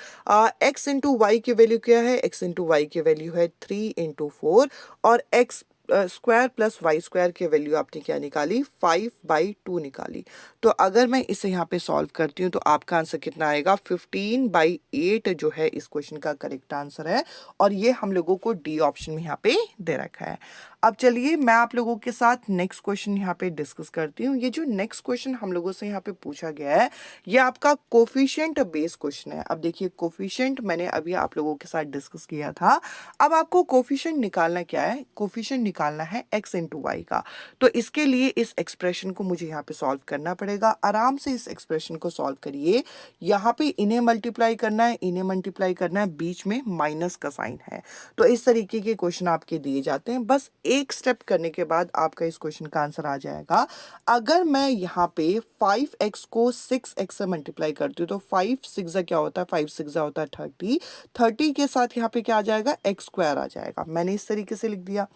x इंटू वाई की वैल्यू क्या है, x इंटू वाई की वैल्यू है 3 इंटू 4 और x square plus Y square की वैल्यू आपने क्या निकाली, 5/2 निकाली। तो अगर मैं इसे यहाँ पे सॉल्व करती हूँ तो आपका आंसर कितना आएगा, 15/8 जो है इस क्वेश्चन का करेक्ट आंसर है और ये हम लोगों को डी ऑप्शन में यहाँ पे दे रखा है। अब चलिए मैं आप लोगों के साथ नेक्स्ट क्वेश्चन यहाँ पे डिस्कस करती हूँ। ये जो नेक्स्ट क्वेश्चन हम लोगों से यहाँ पे पूछा गया है ये आपका कोफिशिएंट बेस्ड क्वेश्चन है। अब देखिए कोफिशिएंट मैंने अभी आप लोगों के साथ डिस्कस किया था। अब आपको कोफिशिएंट निकालना क्या है, कोफिशिएंट निकालना है x इंटू वाई का। तो इसके लिए इस एक्सप्रेशन को मुझे यहाँ पे सॉल्व करना पड़ेगा। आराम से इस एक्सप्रेशन को सॉल्व करिए। यहाँ पे इन्हें मल्टीप्लाई करना है, इन्हें मल्टीप्लाई करना है, बीच में माइनस का साइन है। तो इस तरीके के क्वेश्चन आपके दिए जाते हैं। बस एक स्टेप करने के बाद आपका इस क्वेश्चन का आंसर आ जाएगा। अगर मैं यहाँ पे 5x को 6x से मल्टीप्लाई करती हूँ तो 5 6 क्या होता है, 5 6 होता है 30। 30 के साथ यहाँ पे क्या आ जाएगा, एक्स स्क्वायर आ जाएगा। मैंने इस तरीके से लिख दिया।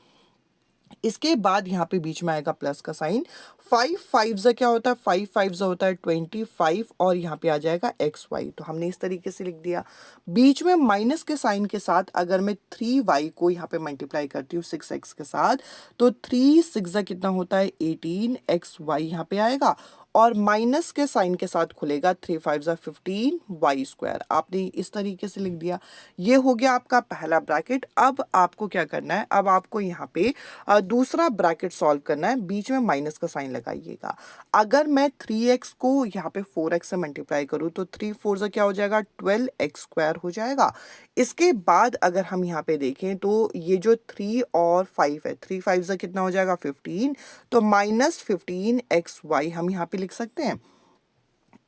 इसके बाद यहाँ पे बीच में आएगा प्लस का साइन। 5 5 क्या होता है, 5 5 होता है 25 और यहाँ पे आ जाएगा एक्स वाई। तो हमने इस तरीके से लिख दिया। बीच में माइनस के साइन के साथ अगर मैं 3y को यहाँ पे मल्टीप्लाई करती हूँ 6x के साथ, तो 3 6 कितना होता है 18, एक्स वाई यहाँ पे आएगा और माइनस के साइन के साथ खुलेगा 3 5 15 वाई स्क्वायर। आपने इस तरीके से लिख दिया। ये हो गया आपका पहला ब्रैकेट। अब आपको क्या करना है, अब आपको यहाँ पे दूसरा ब्रैकेट सॉल्व करना है। बीच में माइनस का साइन लगाइएगा। अगर मैं 3x को यहाँ पे 4x से मल्टीप्लाई करूँ तो 3 4 क्या हो जाएगा, 12x स्क्वायर हो जाएगा। इसके बाद अगर हम यहाँ पे देखें तो ये जो 3 और 5 है, 3 5 कितना हो जाएगा 15, तो माइनस 15xy हम यहाँ पे लिख सकते हैं।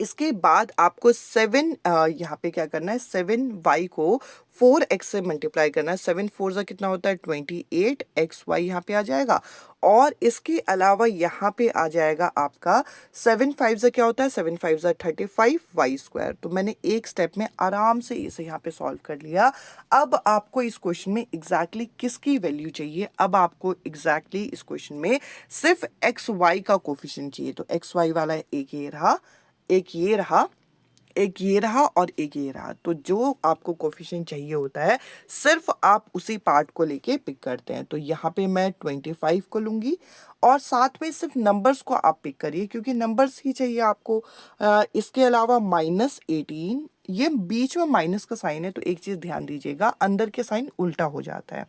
इसके बाद आपको 7 यहाँ पे क्या करना है, 7y को 4x से मल्टीप्लाई करना है। 7 4 कितना होता है 28, xy यहाँ पे आ जाएगा। और इसके अलावा यहाँ पे आ जाएगा आपका 7 5 क्या होता है, 7 5 35 वाई स्क्वायर। तो मैंने एक स्टेप में आराम से इसे यहाँ पे सॉल्व कर लिया। अब आपको इस क्वेश्चन में एग्जैक्टली किसकी वैल्यू चाहिए, अब आपको एग्जैक्टली इस क्वेश्चन में सिर्फ एक्स वाई का कोफिशिएंट चाहिए। तो एक्स वाई वाला एक ये रहा, एक ये रहा, एक ये रहा और एक ये रहा। तो जो आपको कोफिशिएंट चाहिए होता है सिर्फ आप उसी पार्ट को लेके पिक करते हैं। तो यहाँ पे मैं 25 को लूँगी और साथ में सिर्फ नंबर्स को आप पिक करिए क्योंकि नंबर्स ही चाहिए आपको। इसके अलावा -18, ये बीच में माइनस का साइन है तो एक चीज़ ध्यान दीजिएगा, अंदर के साइन उल्टा हो जाता है।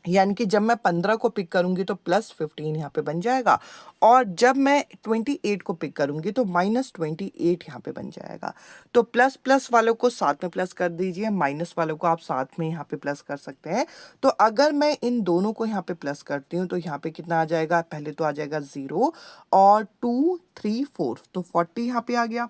यानी कि जब मैं 15 को पिक करूंगी तो +15 यहाँ पे बन जाएगा और जब मैं 28 को पिक करूंगी तो -28 यहाँ पे बन जाएगा। तो प्लस प्लस वालों को साथ में प्लस कर दीजिए, माइनस वालों को आप साथ में यहाँ पे प्लस कर सकते हैं। तो अगर मैं इन दोनों को यहाँ पे प्लस करती हूँ तो यहाँ पे कितना आ जाएगा, पहले तो आ जाएगा 0 और 2 3 4, तो 40 यहाँ पे आ गया।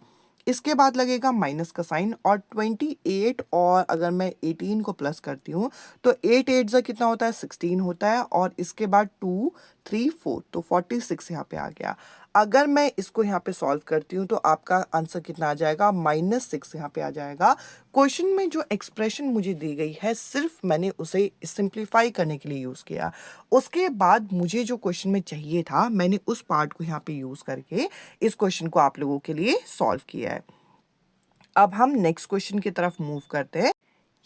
इसके बाद लगेगा माइनस का साइन और 28 और अगर मैं 18 को प्लस करती हूँ तो 8 8 से कितना होता है 16 होता है और इसके बाद 2 3 4, तो 46 यहाँ पे आ गया। अगर मैं इसको यहाँ पे सॉल्व करती हूँ तो आपका आंसर कितना आ जाएगा, -6 यहाँ पे आ जाएगा। क्वेश्चन में जो एक्सप्रेशन मुझे दी गई है सिर्फ मैंने उसे सिंप्लीफाई करने के लिए यूज़ किया। उसके बाद मुझे जो क्वेश्चन में चाहिए था मैंने उस पार्ट को यहाँ पे यूज़ करके इस क्वेश्चन को आप लोगों के लिए सॉल्व किया है। अब हम नेक्स्ट क्वेश्चन की तरफ मूव करते हैं।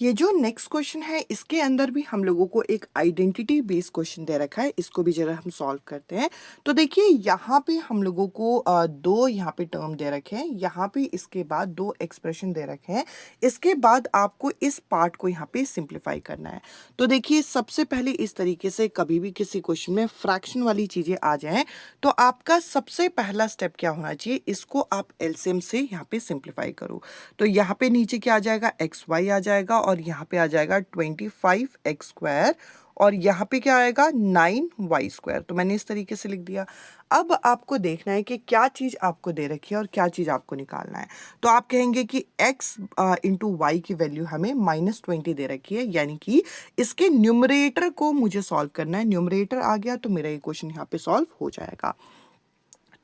ये जो नेक्स्ट क्वेश्चन है इसके अंदर भी हम लोगों को एक आइडेंटिटी बेस्ड क्वेश्चन दे रखा है, इसको भी जरा हम सॉल्व करते हैं। तो देखिए यहाँ पे हम लोगों को दो यहाँ पे टर्म दे रखे हैं, यहाँ पे इसके बाद दो एक्सप्रेशन दे रखे हैं। इसके बाद आपको इस पार्ट को यहाँ पे सिंप्लीफाई करना है। तो देखिए सबसे पहले इस तरीके से कभी भी किसी क्वेश्चन में फ्रैक्शन वाली चीज़ें आ जाएं तो आपका सबसे पहला स्टेप क्या होना चाहिए, इसको आप एलसीएम से यहाँ पे सिंप्लीफाई करो। तो यहाँ पे नीचे क्या आ जाएगा, एक्स वाई आ जाएगा और यहाँ पे आ जाएगा 25x स्क्वायर और यहाँ पे क्या आएगा 9y स्क्वायर। तो मैंने इस तरीके से लिख दिया। अब आपको देखना है कि क्या चीज़ आपको दे रखी है और क्या चीज़ आपको निकालना है। तो आप कहेंगे कि x इंटू वाई की वैल्यू हमें -20 दे रखी है, यानी कि इसके न्यूमरेटर को मुझे सॉल्व करना है। न्यूमरेटर आ गया तो मेरा ये क्वेश्चन यहाँ पे सॉल्व हो जाएगा।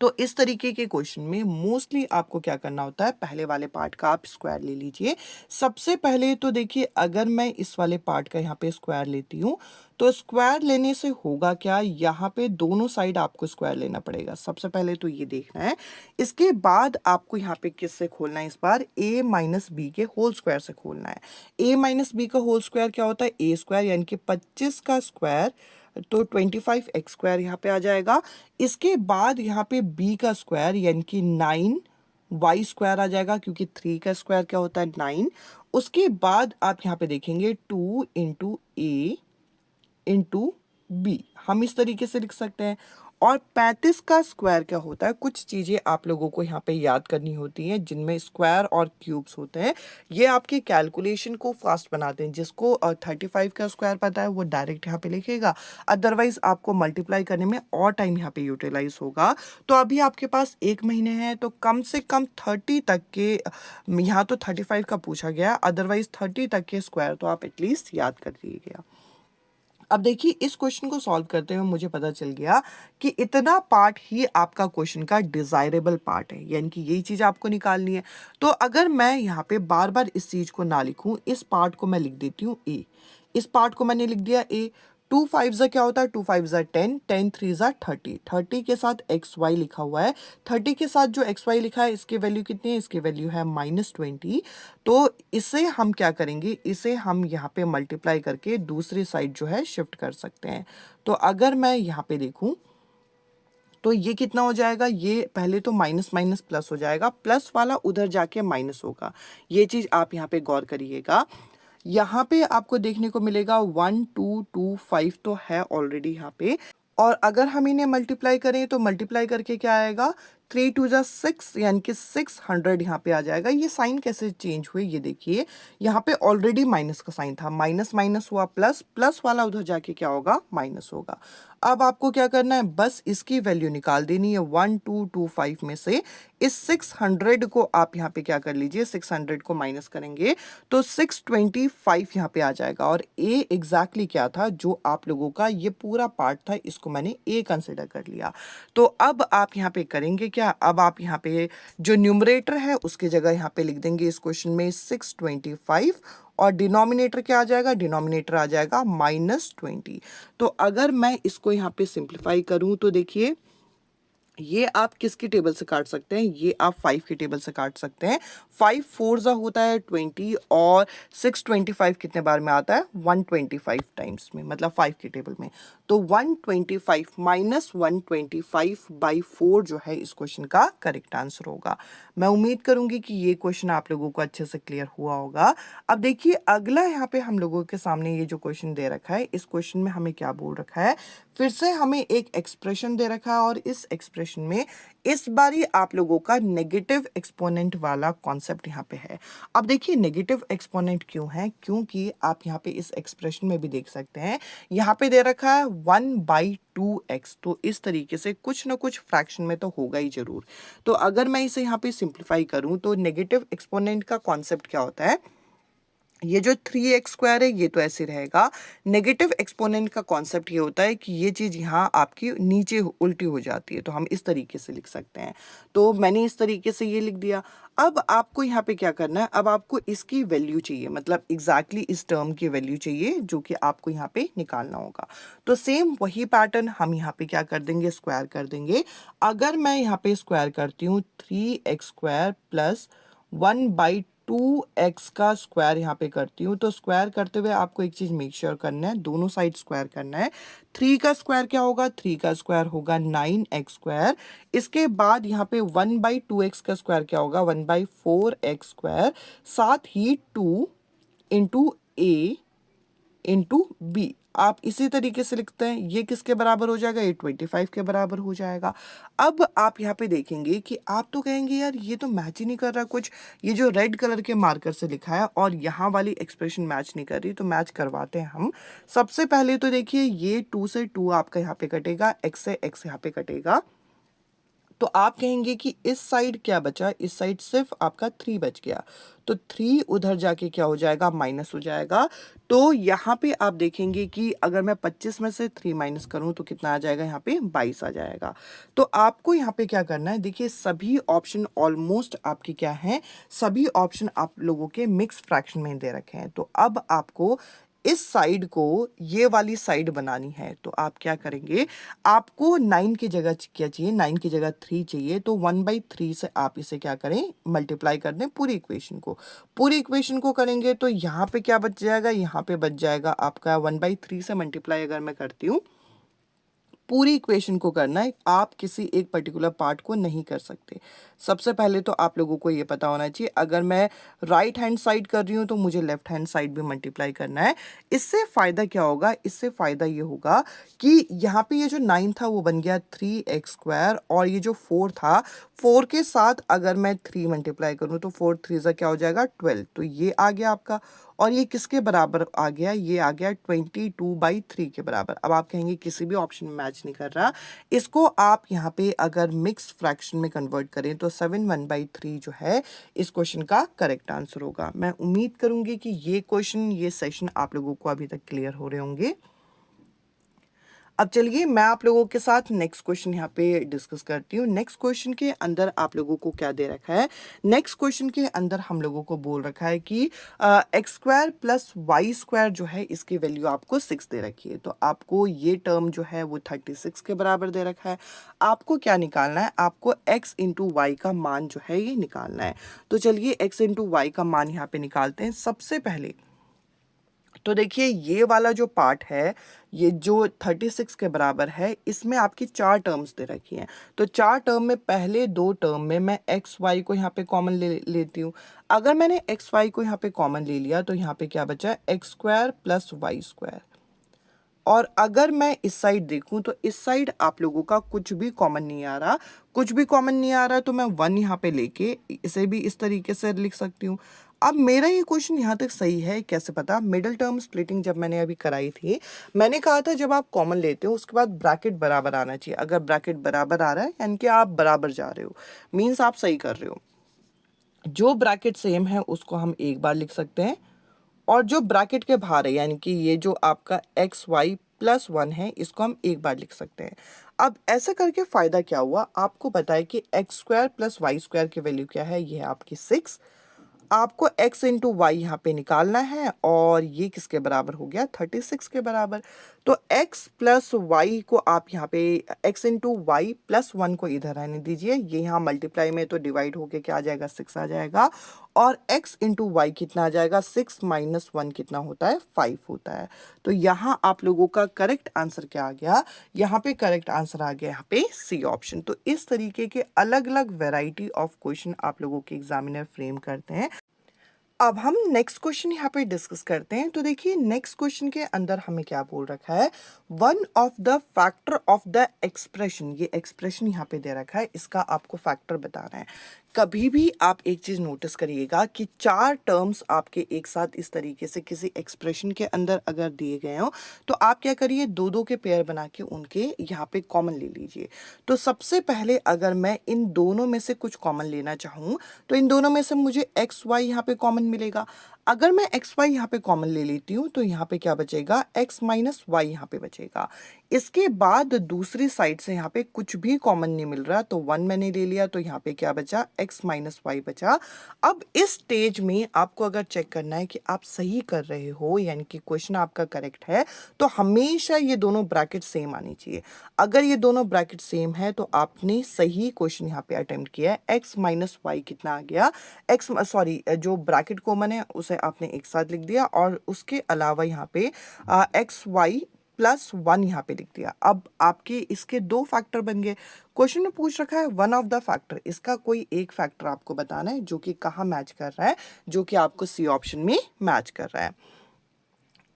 तो इस तरीके के क्वेश्चन में मोस्टली आपको क्या करना होता है, पहले वाले पार्ट का आप स्क्वायर ले लीजिए। सबसे पहले तो देखिए अगर मैं इस वाले पार्ट का यहाँ पे स्क्वायर लेती हूँ तो स्क्वायर लेने से होगा क्या, यहाँ पे दोनों साइड आपको स्क्वायर लेना पड़ेगा। सबसे पहले तो ये देखना है। इसके बाद आपको यहाँ पे किससे खोलना है, इस बार a माइनस बी के होल स्क्वायर से खोलना है। a माइनस बी का होल स्क्वायर क्या होता है, a स्क्वायर, यानी कि 25 का स्क्वायर, तो 25x स्क्वायर यहाँ पे आ जाएगा। इसके बाद यहाँ पे b का स्क्वायर यानी कि 9y स्क्वायर आ जाएगा क्योंकि 3 का स्क्वायर क्या होता है 9। उसके बाद आप यहाँ पे देखेंगे 2 इंटू a इंटू b, हम इस तरीके से लिख सकते हैं। और 35 का स्क्वायर क्या होता है, कुछ चीज़ें आप लोगों को यहाँ पे याद करनी होती हैं जिनमें स्क्वायर और क्यूब्स होते हैं। ये आपकी कैलकुलेशन को फास्ट बनाते हैं। जिसको 35 का स्क्वायर पता है वो डायरेक्ट यहाँ पे लिखेगा, अदरवाइज आपको मल्टीप्लाई करने में और टाइम यहाँ पे यूटिलाइज होगा। तो अभी आपके पास 1 महीने हैं, तो कम से कम 30 तक के, यहाँ तो 35 का पूछा गया, अदरवाइज 30 तक के स्क्वायर तो आप एटलीस्ट याद कर लीजिएगा। अब देखिए इस क्वेश्चन को सॉल्व करते हुए मुझे पता चल गया कि इतना पार्ट ही आपका क्वेश्चन का डिजायरेबल पार्ट है, यानी कि यही चीज आपको निकालनी है। तो अगर मैं यहाँ पे बार बार इस चीज को ना लिखूं, इस पार्ट को मैं लिख देती हूँ ए, इस पार्ट को मैंने लिख दिया ए। 2 5 जा क्या होता है, 2 5 जा 10, 10 3 जा 30, 30 के साथ एक्स वाई लिखा हुआ है, 30 के साथ जो एक्स वाई लिखा है इसकी वैल्यू कितनी है, इसकी वैल्यू है -20। तो इसे हम क्या करेंगे, इसे हम यहाँ पे मल्टीप्लाई करके दूसरी साइड जो है शिफ्ट कर सकते हैं। तो अगर मैं यहाँ पे देखूं तो ये कितना हो जाएगा, ये पहले तो माइनस माइनस प्लस हो जाएगा, प्लस वाला उधर जाके माइनस होगा। ये चीज आप यहाँ पे गौर करिएगा। यहाँ पे आपको देखने को मिलेगा 1 2 2 5 तो है ऑलरेडी यहाँ पे, और अगर हम इन्हें मल्टीप्लाई करें तो मल्टीप्लाई करके क्या आएगा, 3 2 जा 6, यानी कि 600 यहाँ पे आ जाएगा। ये साइन कैसे चेंज हुए ये देखिए, यहाँ पे ऑलरेडी माइनस का साइन था, माइनस माइनस हुआ प्लस, प्लस वाला उधर जाके क्या होगा, माइनस होगा। अब आपको क्या करना है, बस इसकी वैल्यू निकाल देनी है 1225 में से। इस 600 को आप यहाँ पे क्या कर लीजिए, 600 को माइनस करेंगे तो 625 यहाँ पे आ जाएगा। और ए एग्जैक्टली क्या था, जो आप लोगों का ये पूरा पार्ट था, इसको मैंने ए कंसिडर कर लिया। तो अब आप यहाँ पे करेंगे क्या, अब आप यहाँ पे जो न्यूमरेटर है उसकी जगह यहाँ पे लिख देंगे इस क्वेश्चन में 625, और डिनोमिनेटर क्या आ जाएगा, डिनोमिनेटर आ जाएगा -20। तो अगर मैं इसको यहाँ पे सिंप्लीफाई करूं तो देखिए, ये आप किसकी टेबल से काट सकते हैं, ये आप 5 की टेबल से काट सकते हैं। 5 4 जा होता है 20, और 625 कितने बार में आता है, 125 टाइम्स में, मतलब 5 की टेबल में। तो 125 माइनस 125/4 जो है इस क्वेश्चन का करेक्ट आंसर होगा। मैं उम्मीद करूंगी कि ये क्वेश्चन आप लोगों को अच्छे से क्लियर हुआ होगा। अब देखिए अगला यहाँ पे हम लोगों के सामने ये जो क्वेश्चन दे रखा है, इस क्वेश्चन में हमें क्या बोल रखा है, फिर से हमें एक एक्सप्रेशन दे रखा है, और इस एक्सप्रेशन में इस बारी आप लोगों का नेगेटिव एक्सपोनेंट वाला कॉन्सेप्ट यहाँ पे है। अब देखिए नेगेटिव एक्सपोनेंट क्यों है, क्योंकि आप यहाँ पे इस एक्सप्रेशन में भी देख सकते हैं, यहाँ पे दे रखा है 1/2x, तो इस तरीके से कुछ ना कुछ फ्रैक्शन में तो होगा ही जरूर। तो अगर मैं इसे यहाँ पे सिंप्लीफाई करूं तो नेगेटिव एक्सपोनेंट का कॉन्सेप्ट क्या होता है, ये जो 3x² है ये तो ऐसे रहेगा। नेगेटिव एक्सपोनेंट का कॉन्सेप्ट ये होता है कि ये चीज़ यहाँ आपकी नीचे उल्टी हो जाती है, तो हम इस तरीके से लिख सकते हैं। तो मैंने इस तरीके से ये लिख दिया। अब आपको यहाँ पे क्या करना है, अब आपको इसकी वैल्यू चाहिए, मतलब एग्जैक्टली इस टर्म की वैल्यू चाहिए जो कि आपको यहाँ पे निकालना होगा। तो सेम वही पैटर्न हम यहाँ पे क्या कर देंगे, स्क्वायर कर देंगे। अगर मैं यहाँ पे स्क्वायर करती हूँ 3x² प्लस 1/2x का स्क्वायर यहाँ पे करती हूँ, तो स्क्वायर करते हुए आपको एक चीज मेक श्योर करना है, दोनों साइड स्क्वायर करना है। 3 का स्क्वायर क्या होगा, 3 का स्क्वायर होगा 9x²। इसके बाद यहाँ पे 1/2x का स्क्वायर क्या होगा, 1/4x²। साथ ही 2 इंटू a इंटू बी, आप इसी तरीके से लिखते हैं। ये किसके बराबर हो जाएगा, ये 25 के बराबर हो जाएगा। अब आप यहाँ पे देखेंगे कि आप तो कहेंगे यार ये तो मैच ही नहीं कर रहा कुछ, ये जो रेड कलर के मार्कर से लिखा है और यहाँ वाली एक्सप्रेशन मैच नहीं कर रही, तो मैच करवाते हैं हम। सबसे पहले तो देखिए ये 2 से 2 आपका यहाँ पे कटेगा, x से x यहाँ पे कटेगा, तो आप कहेंगे कि इस साइड क्या बचा, इस साइड सिर्फ आपका 3 बच गया, तो 3 उधर जाके क्या हो जाएगा, माइनस हो जाएगा। तो यहाँ पे आप देखेंगे कि अगर मैं 25 में से 3 माइनस करूँ तो कितना आ जाएगा, यहाँ पे 22 आ जाएगा। तो आपको यहाँ पे क्या करना है, देखिए सभी ऑप्शन ऑलमोस्ट आपके क्या हैं, सभी ऑप्शन आप लोगों के मिक्स फ्रैक्शन में दे रखे हैं। तो अब आपको इस साइड को ये वाली साइड बनानी है, तो आप क्या करेंगे, आपको 9 की जगह क्या चाहिए, 9 की जगह 3 चाहिए, तो 1/3 से आप इसे क्या करें, मल्टीप्लाई कर दें पूरी इक्वेशन को। पूरी इक्वेशन को करेंगे तो यहाँ पे क्या बच जाएगा, यहाँ पे बच जाएगा आपका 1/3 से मल्टीप्लाई अगर मैं करती हूँ पूरी इक्वेशन को करना है, आप किसी एक पर्टिकुलर पार्ट को नहीं कर सकते। सबसे पहले तो आप लोगों को ये पता होना चाहिए, अगर मैं राइट हैंड साइड कर रही हूँ तो मुझे लेफ्ट हैंड साइड भी मल्टीप्लाई करना है। इससे फ़ायदा क्या होगा, इससे फ़ायदा ये होगा कि यहाँ पे ये जो 9 था वो बन गया 3x², और ये जो 4 था, 4 के साथ अगर मैं 3 मल्टीप्लाई करूँ तो 4 3 ज़ा क्या हो जाएगा 12, तो ये आ गया आपका। और ये किसके बराबर आ गया, ये आ गया 22/3 के बराबर। अब आप कहेंगे किसी भी ऑप्शन में मैच नहीं कर रहा, इसको आप यहाँ पे अगर मिक्स फ्रैक्शन में कन्वर्ट करें तो 7/1/3 जो है इस क्वेश्चन का करेक्ट आंसर होगा। मैं उम्मीद करूंगी कि ये क्वेश्चन, ये सेशन आप लोगों को अभी तक क्लियर हो रहे होंगे। अब चलिए मैं आप लोगों के साथ नेक्स्ट क्वेश्चन यहाँ पे डिस्कस करती हूँ। नेक्स्ट क्वेश्चन के अंदर आप लोगों को क्या दे रखा है, नेक्स्ट क्वेश्चन के अंदर हम लोगों को बोल रखा है कि x² + y² जो है इसकी वैल्यू आपको 6 दे रखी है। तो आपको ये टर्म जो है वो 36 के बराबर दे रखा है। आपको क्या निकालना है, आपको x × y का मान जो है ये निकालना है। तो चलिए x × y का मान यहाँ पे निकालते हैं। सबसे पहले तो देखिए ये वाला जो पार्ट है, ये जो 36 के बराबर है, इसमें आपकी 4 टर्म्स दे रखी हैं। तो 4 टर्म में पहले 2 टर्म में मैं एक्स वाई को यहाँ पे कॉमन लेती हूँ। अगर मैंने एक्स वाई को यहाँ पे कॉमन ले लिया तो यहाँ पे क्या बचा, x² + y²। और अगर मैं इस साइड देखूं तो इस साइड आप लोगों का कुछ भी कॉमन नहीं आ रहा, कुछ भी कॉमन नहीं आ रहा, तो मैं 1 यहाँ पे लेके इसे भी इस तरीके से लिख सकती हूँ। अब मेरा ये क्वेश्चन यहाँ तक सही है कैसे पता, मिडिल टर्म स्प्लिटिंग जब मैंने अभी कराई थी, मैंने कहा था जब आप कॉमन लेते हो उसके बाद ब्रैकेट बराबर आना चाहिए। अगर ब्रैकेट बराबर आ रहा है यानी कि आप बराबर जा रहे हो, मीन्स आप सही कर रहे हो। जो ब्रैकेट सेम है उसको हम एक बार लिख सकते हैं, और जो ब्रैकेट के बाहर है यानी कि ये जो आपका xy+1 है इसको हम एक बार लिख सकते हैं। अब ऐसे करके फ़ायदा क्या हुआ, आपको पता है कि x² + y² की वैल्यू क्या है, ये है आपकी 6। आपको x × y यहाँ पे निकालना है, और ये किसके बराबर हो गया, 36 के बराबर। तो x + y को आप यहाँ पे x × y+1 को इधर रहने दीजिए, ये यहाँ मल्टीप्लाई में तो डिवाइड होके क्या आ जाएगा, 6 आ जाएगा। और x × y कितना आ जाएगा, 6 - 1 कितना होता है, 5 होता है। तो यहाँ आप लोगों का करेक्ट आंसर क्या आ गया, यहाँ पे करेक्ट आंसर आ गया यहाँ पे सी ऑप्शन। तो इस तरीके के अलग अलग वेराइटी ऑफ क्वेश्चन आप लोगों के एग्जामिनर फ्रेम करते हैं। अब हम नेक्स्ट क्वेश्चन यहाँ पे डिस्कस करते हैं। तो देखिए नेक्स्ट क्वेश्चन के अंदर हमें क्या बोल रखा है, one of the factor of the expression, ये एक्सप्रेशन यहाँ पे दे रखा है, इसका आपको फैक्टर बताना है। कभी भी आप एक चीज़ नोटिस करिएगा कि 4 टर्म्स आपके एक साथ इस तरीके से किसी एक्सप्रेशन के अंदर अगर दिए गए हो तो आप क्या करिए, 2-2 के पेयर बना के उनके यहाँ पे कॉमन ले लीजिए। तो सबसे पहले अगर मैं इन दोनों में से कुछ कॉमन लेना चाहूँ तो इन दोनों में से मुझे एक्स वाई यहाँ पे कॉमन मिलेगा। अगर मैं एक्स वाई यहाँ पे कॉमन ले लेती हूँ तो यहाँ पे क्या बचेगा, x - y यहाँ पे बचेगा। इसके बाद दूसरी साइड से यहाँ पे कुछ भी कॉमन नहीं मिल रहा, तो 1 मैंने ले लिया, तो यहाँ पे क्या बचा, x - y बचा। अब इस स्टेज में आपको अगर चेक करना है कि आप सही कर रहे हो यानी कि क्वेश्चन आपका करेक्ट है, तो हमेशा ये दोनों ब्रैकेट सेम आनी चाहिए। अगर ये दोनों ब्रैकेट सेम है तो आपने सही क्वेश्चन यहाँ पे अटेम्प्ट किया है। x - y कितना आ गया, जो ब्रैकेट कॉमन है उसे आपने एक साथ लिख दिया, और उसके अलावा यहाँ पे xy+1 यहाँ पे लिख दिया। अब आपके इसके 2 फैक्टर बन गए। क्वेश्चन में पूछ रखा है वन ऑफ द फैक्टर, इसका कोई एक फैक्टर आपको बताना है जो कि कहाँ मैच कर रहा है, जो कि आपको सी ऑप्शन में मैच कर रहा है।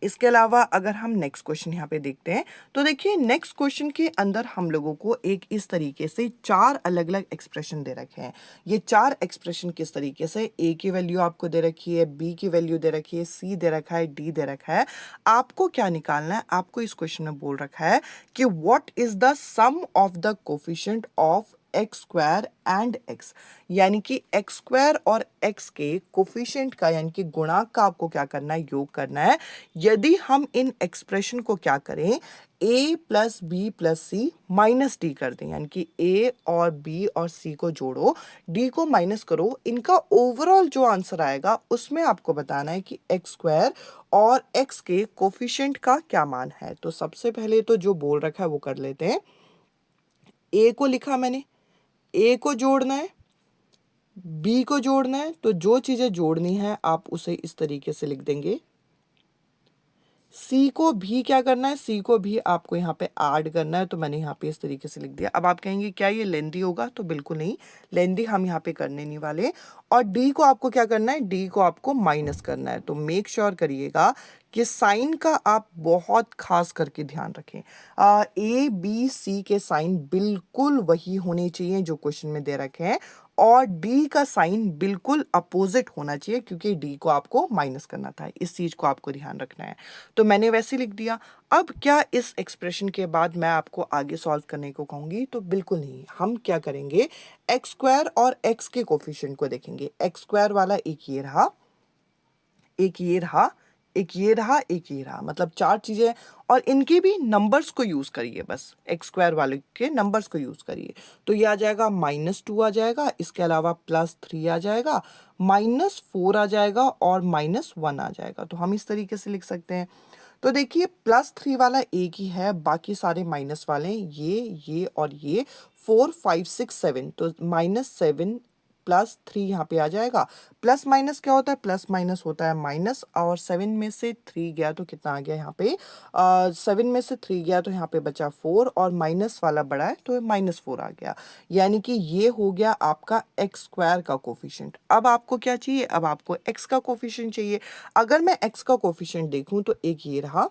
इसके अलावा अगर हम नेक्स्ट क्वेश्चन यहाँ पे देखते हैं तो देखिए नेक्स्ट क्वेश्चन के अंदर हम लोगों को एक इस तरीके से 4 अलग अलग एक्सप्रेशन दे रखे हैं। ये 4 एक्सप्रेशन किस तरीके से, a की वैल्यू आपको दे रखी है, b की वैल्यू दे रखी है, c दे रखा है, d दे रखा है। आपको क्या निकालना है, आपको इस क्वेश्चन में बोल रखा है कि what is the sum of the coefficient of x² and x, यानी कि x² और x के कोफिशिएंट का यानी कि गुणांक का आपको क्या करना है, योग करना है। यदि हम इन एक्सप्रेशन को क्या करें, a + b + c - d कर दें, यानी कि a और b और c को जोड़ो, d को माइनस करो, इनका ओवरऑल जो आंसर आएगा उसमें आपको बताना है कि x² और x के कोफिशिएंट का क्या मान है। तो सबसे पहले तो जो बोल रखा है वो कर लेते हैं। a को लिखा मैंने, a को जोड़ना है, b को जोड़ना है, तो जो चीज़ें जोड़नी है आप उसे इस तरीके से लिख देंगे, सी को भी क्या करना है, सी को भी आपको यहाँ पे ऐड करना है, तो मैंने यहाँ पे इस तरीके से लिख दिया। अब आप कहेंगे क्या ये लेंदी होगा, तो बिल्कुल नहीं, लेंदी हम यहाँ पे करने नहीं वाले। और डी को आपको क्या करना है, डी को आपको माइनस करना है। तो मेक श्योर करिएगा कि साइन का आप बहुत खास करके ध्यान रखें। ए बी सी के साइन बिल्कुल वही होने चाहिए जो क्वेश्चन में दे रखे हैं, और डी का साइन बिल्कुल अपोजिट होना चाहिए, क्योंकि डी को आपको माइनस करना था। इस चीज को आपको ध्यान रखना है। तो मैंने वैसे लिख दिया। अब क्या इस एक्सप्रेशन के बाद मैं आपको आगे सॉल्व करने को कहूंगी, तो बिल्कुल नहीं। हम क्या करेंगे, एक्स स्क्वायर और एक्स के कोफिशिएंट को देखेंगे। एक्स स्क्वायर वाला एक ये रहा, एक ये रहा, एक ये रहा, एक ये रहा, मतलब 4 चीजें। और इनके भी नंबर्स को यूज करिए, बस एक्स स्क्वायर वाले के नंबर्स को यूज करिए। तो ये आ जाएगा -2 आ जाएगा, इसके अलावा +3 आ जाएगा, -4 आ जाएगा और -1 आ जाएगा। तो हम इस तरीके से लिख सकते हैं। तो देखिए +3 वाला एक ही है, बाकी सारे माइनस वाले हैं, ये और ये। 4 5 6 7, तो -7 +3 यहाँ पे आ जाएगा। प्लस माइनस क्या होता है, प्लस माइनस होता है माइनस, और 7 में से 3 गया तो कितना आ गया यहाँ पे, 7 में से 3 गया तो यहाँ पे बचा 4, और माइनस वाला बड़ा है तो -4 आ गया। यानी कि ये हो गया आपका एक्स स्क्वायर का कोफिशिएंट। अब आपको क्या चाहिए, अब आपको एक्स का कोफिशिएंट चाहिए। अगर मैं एक्स का कोफिशिएंट देखूं तो एक ये रहा,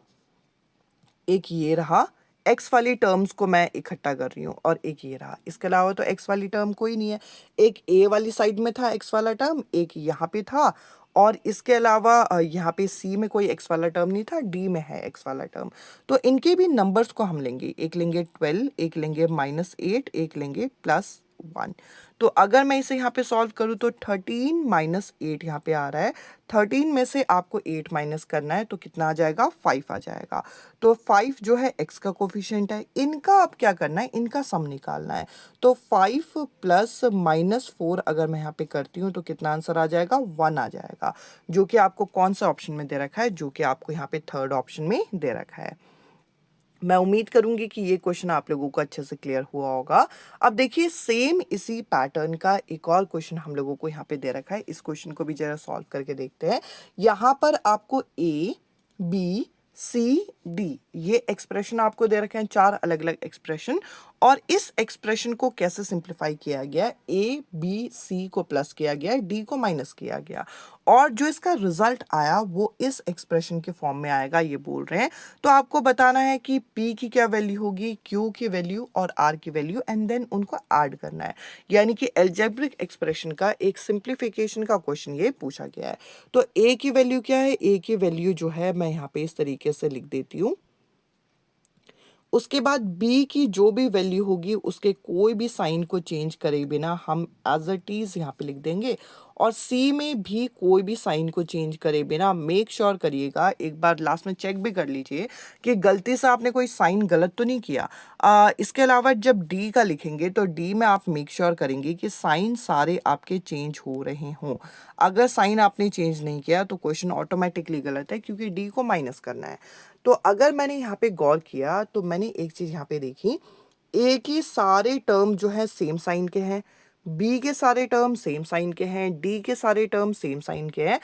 एक ये रहा, एक्स वाली टर्म्स को मैं इकट्ठा कर रही हूँ, और एक ये रहा। इसके अलावा तो एक्स वाली टर्म कोई नहीं है। एक ए वाली साइड में था एक्स वाला टर्म, एक यहाँ पे था, और इसके अलावा यहाँ पे सी में कोई एक्स वाला टर्म नहीं था, डी में है एक्स वाला टर्म। तो इनके भी नंबर्स को हम लेंगे, एक लेंगे 12, एक लेंगे -8, एक लेंगे +1। तो अगर मैं इसे यहाँ पे सॉल्व करूँ तो 13 -8 यहाँ पे आ रहा है। 13 में से आपको 8 माइनस करना है, तो कितना आ जाएगा, 5 आ जाएगा। तो 5 जो है एक्स का कोफिशिएंट है। इनका अब क्या करना है, इनका सम निकालना है। तो 5 + -4 अगर मैं यहाँ पे करती हूँ तो कितना आंसर आ जाएगा, 1 आ जाएगा, जो कि आपको कौन सा ऑप्शन में दे रखा है, जो कि आपको यहाँ पे थर्ड ऑप्शन में दे रखा है। मैं उम्मीद करूंगी कि ये क्वेश्चन आप लोगों को अच्छे से क्लियर हुआ होगा। अब देखिए सेम इसी पैटर्न का एक और क्वेश्चन हम लोगों को यहाँ पे दे रखा है। इस क्वेश्चन को भी जरा सॉल्व करके देखते हैं। यहाँ पर आपको ए बी सी डी ये एक्सप्रेशन आपको दे रखे हैं, 4 अलग अलग एक्सप्रेशन, और इस एक्सप्रेशन को कैसे सिंप्लीफाई किया गया, ए बी सी को प्लस किया गया, डी को माइनस किया गया, और जो इसका रिजल्ट आया वो इस एक्सप्रेशन के फॉर्म में आएगा, ये बोल रहे हैं। तो आपको बताना है कि P की क्या वैल्यू होगी, Q की वैल्यू और R की वैल्यू, एंड देन उनको ऐड करना है। यानी कि एल्जेब्रिक एक्सप्रेशन का एक सिंप्लीफिकेशन का क्वेश्चन ये पूछा गया है। तो A की वैल्यू क्या है, A की वैल्यू जो है मैं यहाँ पे इस तरीके से लिख देती हूँ। उसके बाद बी की जो भी वैल्यू होगी उसके कोई भी साइन को चेंज करे बिना हम एज इट इज यहाँ पे लिख देंगे, और सी में भी कोई भी साइन को चेंज करे बिना मेक श्योर करिएगा, एक बार लास्ट में चेक भी कर लीजिए कि गलती से आपने कोई साइन गलत तो नहीं किया। इसके अलावा जब डी का लिखेंगे तो डी में आप मेक श्योर करेंगे कि साइन सारे आपके चेंज हो रहे हों। अगर साइन आपने चेंज नहीं किया तो क्वेश्चन ऑटोमेटिकली गलत है, क्योंकि डी को माइनस करना है। तो अगर मैंने यहाँ पे गौर किया तो मैंने एक चीज यहाँ पे देखी, ए के सारे टर्म जो है सेम साइन के हैं, बी के सारे टर्म सेम साइन के हैं, डी के सारे टर्म सेम साइन के हैं,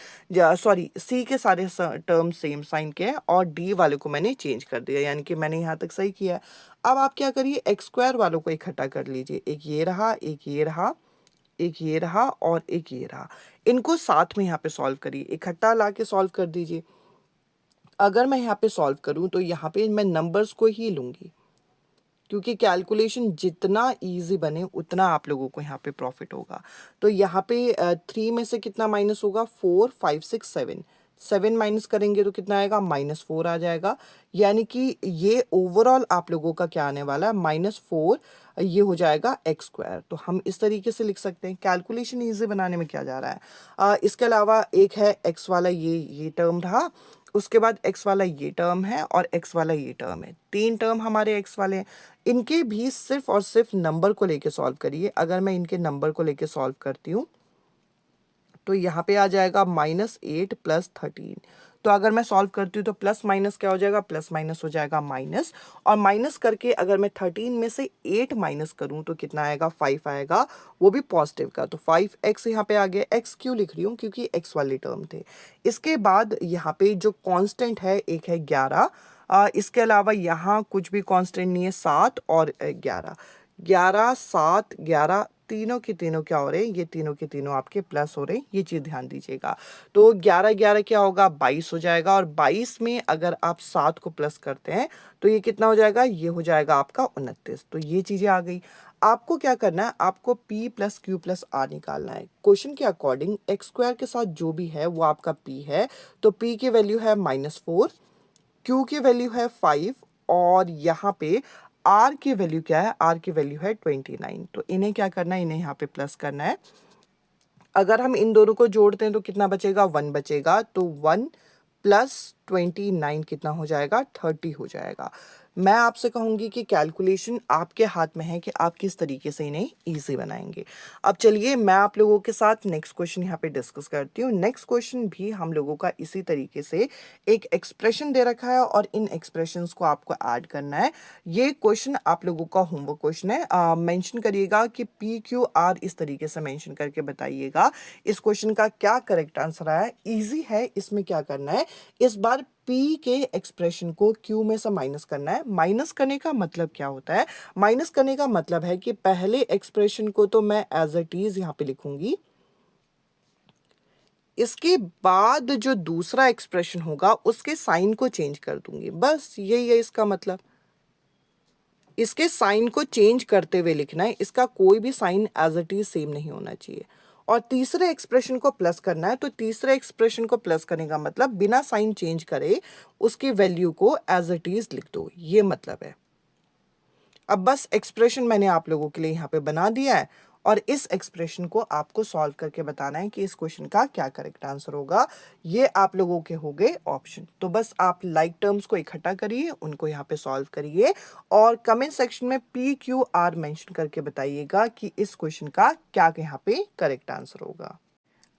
सॉरी सी के सारे टर्म सेम साइन के हैं, और डी वाले को मैंने चेंज कर दिया, यानी कि मैंने यहाँ तक सही किया है। अब आप क्या करिए, एक्स स्क्वायर वालों को इकट्ठा कर लीजिए, एक ये रहा, एक ये रहा, एक ये रहा और एक ये रहा। इनको साथ में यहाँ पे सॉल्व करिए, इकट्ठा ला के सॉल्व कर दीजिए। अगर मैं यहाँ पे सॉल्व करूँ तो यहाँ पे मैं नंबर्स को ही लूँगी, क्योंकि कैलकुलेशन जितना इजी बने उतना आप लोगों को यहाँ पे प्रॉफिट होगा। तो यहाँ पे 3 में से कितना माइनस होगा, 4 5 6 7, 7 माइनस करेंगे तो कितना आएगा, -4 आ जाएगा। यानी कि ये ओवरऑल आप लोगों का क्या आने वाला है, -4, ये हो जाएगा एक्स स्क्वायर। तो हम इस तरीके से लिख सकते हैं, कैलकुलेशन इजी बनाने में क्या जा रहा है। इसके अलावा एक है एक्स वाला, ये टर्म रहा, उसके बाद एक्स वाला ये टर्म है, और एक्स वाला ये टर्म है, 3 टर्म हमारे एक्स वाले हैं। इनके भी सिर्फ और सिर्फ नंबर को लेके सॉल्व करिए। अगर मैं इनके नंबर को लेके सॉल्व करती हूँ तो यहाँ पे आ जाएगा -8 + 13। तो अगर मैं सॉल्व करती हूँ तो प्लस माइनस क्या हो जाएगा, प्लस माइनस हो जाएगा माइनस, और माइनस करके अगर मैं 13 में से 8 माइनस करूँ तो कितना आएगा, 5 आएगा, वो भी पॉजिटिव का। तो 5x यहाँ पे आ गया। x क्यों लिख रही हूँ, क्योंकि x वाले टर्म थे। इसके बाद यहाँ पे जो कांस्टेंट है एक है 11, इसके अलावा यहाँ कुछ भी कांस्टेंट नहीं है, 7 और 11। 11 7 11 तीनों के तीनों क्या हो रहे हैं, ये तीनों के तीनों आपके प्लस हो रहे हैं, ये चीज़ ध्यान दीजिएगा। तो 11 11 क्या होगा, 22 हो जाएगा, और 22 में अगर आप 7 को प्लस करते हैं तो ये कितना हो जाएगा, ये हो जाएगा आपका 29। तो ये चीज़ें आ गई। आपको क्या करना है, आपको p + q + r निकालना है। क्वेश्चन के अकॉर्डिंग x² के साथ जो भी है वो आपका p है, तो p की वैल्यू है -4, q की वैल्यू है 5, और यहाँ पे r की वैल्यू क्या है, r की वैल्यू है 29। तो इन्हें क्या करना है, इन्हें यहाँ पे प्लस करना है। अगर हम इन दोनों को जोड़ते हैं तो कितना बचेगा, 1 बचेगा। तो 1 + 29 कितना हो जाएगा, 30 हो जाएगा। मैं आपसे कहूँगी कि कैलकुलेशन आपके हाथ में है कि आप किस तरीके से इन्हें ईजी बनाएंगे। अब चलिए मैं आप लोगों के साथ नेक्स्ट क्वेश्चन यहाँ पे डिस्कस करती हूँ। नेक्स्ट क्वेश्चन भी हम लोगों का इसी तरीके से एक एक्सप्रेशन दे रखा है और इन एक्सप्रेशंस को आपको ऐड करना है। ये क्वेश्चन आप लोगों का होमवर्क क्वेश्चन है। मेंशन करिएगा कि PQR इस तरीके से मेंशन करके बताइएगा इस क्वेश्चन का क्या करेक्ट आंसर आया। इजी है, इसमें क्या करना है, इस बार P के एक्सप्रेशन को Q में से माइनस करना है। माइनस करने का मतलब क्या होता है, माइनस करने का मतलब है कि पहले एक्सप्रेशन को तो मैं एज इट इज यहाँ पे लिखूंगी, इसके बाद जो दूसरा एक्सप्रेशन होगा उसके साइन को चेंज कर दूंगी, बस यही है इसका मतलब। इसके साइन को चेंज करते हुए लिखना है, इसका कोई भी sign as it is same नहीं होना चाहिए। और तीसरे एक्सप्रेशन को प्लस करना है, तो तीसरे एक्सप्रेशन को प्लस करने का मतलब बिना साइन चेंज करे उसकी वैल्यू को एज इट इज लिख दो, ये मतलब है। अब बस एक्सप्रेशन मैंने आप लोगों के लिए यहाँ पे बना दिया है, और इस एक्सप्रेशन को आपको सॉल्व करके बताना है कि इस क्वेश्चन का क्या करेक्ट आंसर होगा। ये आप लोगों के हो गए ऑप्शन। तो बस आप लाइक टर्म्स को इकट्ठा करिए, उनको यहाँ पे सॉल्व करिए, और कमेंट सेक्शन में PQR मेंशन करके बताइएगा कि इस क्वेश्चन का क्या यहाँ पे करेक्ट आंसर होगा।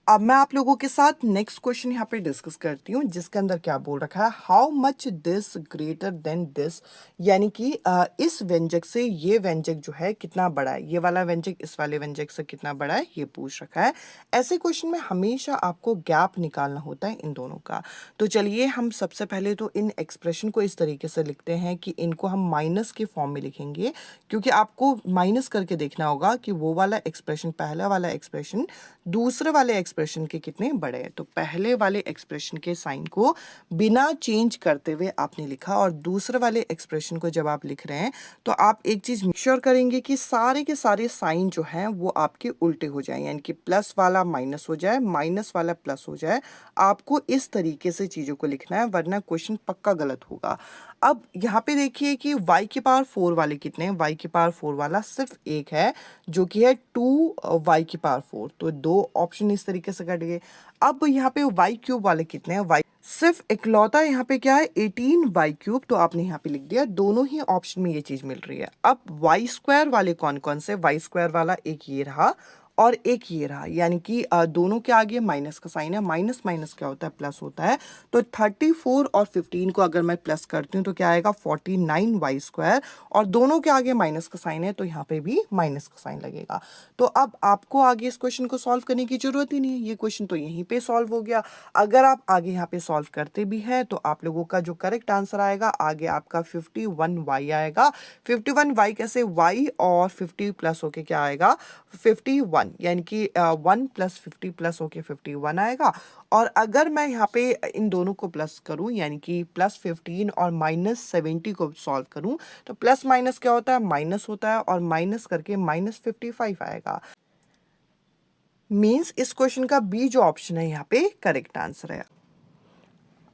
अब मैं आप लोगों के साथ नेक्स्ट क्वेश्चन यहाँ पे डिस्कस करती हूँ, जिसके अंदर क्या बोल रखा है, how much this greater than this, यानी कि इस व्यंजक से ये व्यंजक जो है कितना बड़ा है, ये वाला व्यंजक इस वाले व्यंजक से कितना बड़ा है, ये पूछ रखा है। ऐसे क्वेश्चन में हमेशा आपको गैप निकालना होता है इन दोनों का। तो चलिए हम सबसे पहले तो इन एक्सप्रेशन को इस तरीके से लिखते हैं कि इनको हम माइनस के फॉर्म में लिखेंगे, क्योंकि आपको माइनस करके देखना होगा कि वो वाला एक्सप्रेशन, पहला वाला एक्सप्रेशन दूसरे वाले एक्सप्रेशन के कितने बड़े हैं। तो पहले वाले एक्सप्रेशन के साइन को बिना चेंज करते हुए आपने लिखा, और दूसरे वाले एक्सप्रेशन को जब आप लिख रहे हैं तो आप एक चीज मेक श्योर करेंगे कि सारे के सारे साइन जो हैं वो आपके उल्टे हो जाए, यानी कि प्लस वाला माइनस हो जाए, माइनस वाला प्लस हो जाए। आपको इस तरीके से चीजों को लिखना है, वरना क्वेश्चन पक्का गलत होगा। अब यहाँ पे देखिए कि y⁴ वाले कितने हैं, y⁴ वाला सिर्फ एक है, जो कि है 2y⁴। तो दो ऑप्शन इस तरीके से कट गए। अब यहाँ पे y³ वाले कितने हैं, y सिर्फ इकलौता यहाँ पे क्या है, 18y³। तो आपने यहाँ पे लिख दिया, दोनों ही ऑप्शन में ये चीज मिल रही है। अब y² वाले कौन कौन से, y² वाला एक ये रहा और एक ये रहा, यानी कि दोनों के आगे माइनस का साइन है, माइनस माइनस क्या होता है, प्लस होता है। तो 34 और 15 को अगर मैं प्लस करती हूँ तो क्या आएगा, 49y², और दोनों के आगे माइनस का साइन है तो यहाँ पे भी माइनस का साइन लगेगा। तो अब आपको आगे इस क्वेश्चन को सॉल्व करने की जरूरत ही नहीं है, ये क्वेश्चन तो यहीं पे सॉल्व हो गया। अगर आप आगे यहाँ पे सॉल्व करते भी हैं तो आप लोगों का जो करेक्ट आंसर आएगा आगे आपका 51y आएगा। 51y कैसे, y और 50 प्लस होके क्या आएगा, 51, यानी कि 1 + 50 प्लस होके 51 आएगा। और अगर मैं यहाँ पे इन दोनों को प्लस करूँ, यानी कि +15 और -70 को सॉल्व करूँ, तो प्लस माइनस क्या होता है, माइनस होता है, और माइनस करके -55 आएगा। मीन्स इस क्वेश्चन का बी जो ऑप्शन है यहाँ पे करेक्ट आंसर है।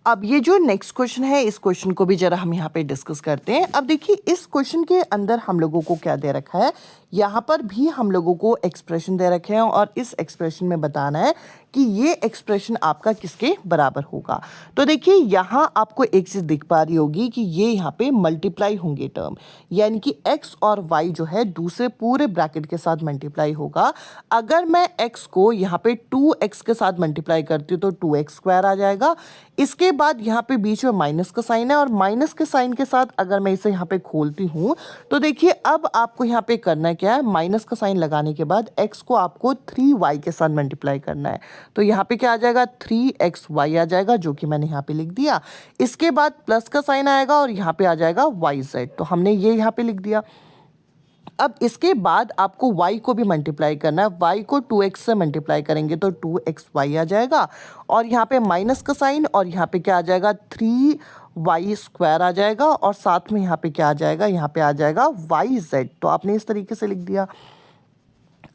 अब ये जो नेक्स्ट क्वेश्चन है, इस क्वेश्चन को भी जरा हम यहाँ पे डिस्कस करते हैं। अब देखिए इस क्वेश्चन के अंदर हम लोगों को क्या दे रखा है, यहाँ पर भी हम लोगों को एक्सप्रेशन दे रखे हैं और इस एक्सप्रेशन में बताना है कि ये एक्सप्रेशन आपका किसके बराबर होगा। तो देखिए यहाँ आपको एक चीज़ दिख पा रही होगी कि ये यहाँ पे मल्टीप्लाई होंगे टर्म, यानी कि x और y जो है दूसरे पूरे ब्रैकेट के साथ मल्टीप्लाई होगा। अगर मैं x को यहाँ पे 2x के साथ मल्टीप्लाई करती हूँ तो 2x² आ जाएगा। इसके बाद यहाँ पे बीच में माइनस का साइन है और माइनस के साइन के साथ अगर मैं इसे यहाँ पे खोलती हूँ तो देखिए अब आपको यहाँ पे करना है क्या है, माइनस का साइन लगाने के बाद x को आपको 3y के साथ मल्टीप्लाई करना है। तो यहाँ पे क्या आ जाएगा, 3xy आ जाएगा, जो कि मैंने यहाँ पे लिख दिया। इसके बाद प्लस का साइन आएगा और यहाँ पे आ जाएगा yz, तो हमने ये यहाँ पे लिख दिया। अब इसके बाद आपको y को भी मल्टीप्लाई करना है। y को 2x से मल्टीप्लाई करेंगे तो 2xy आ जाएगा और यहाँ पे माइनस का साइन और यहाँ पे क्या आ जाएगा, 3y² आ जाएगा और साथ में यहाँ पे क्या आ जाएगा, यहाँ पे आ जाएगा yz। तो आपने इस तरीके से लिख दिया।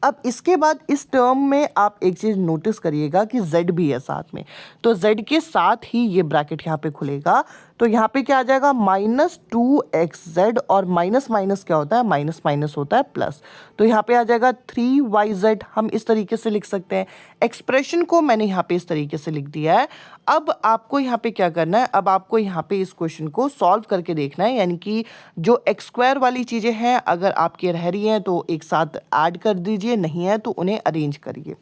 अब इसके बाद इस टर्म में आप एक चीज़ नोटिस करिएगा कि z भी है साथ में, तो z के साथ ही ये ब्रैकेट यहाँ पे खुलेगा। तो यहाँ पे क्या आ जाएगा, -2xz और माइनस माइनस क्या होता है, माइनस माइनस होता है प्लस। तो यहाँ पे आ जाएगा 3yz। हम इस तरीके से लिख सकते हैं। एक्सप्रेशन को मैंने यहाँ पे इस तरीके से लिख दिया है। अब आपको यहाँ पे क्या करना है, अब आपको यहाँ पे इस क्वेश्चन को सॉल्व करके देखना है, यानी कि जो x² वाली चीज़ें हैं अगर आपकी रह रही हैं तो एक साथ ऐड कर दीजिए, नहीं है तो उन्हें अरेंज करिए।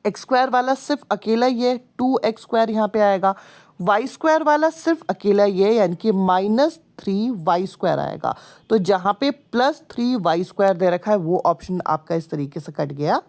x² वाला सिर्फ अकेला ये 2x² यहाँ पे आएगा, y² वाला सिर्फ अकेला ये यानी कि -3y² आएगा। तो जहाँ पे +3y² दे रखा है वो ऑप्शन आपका इस तरीके से कट गया।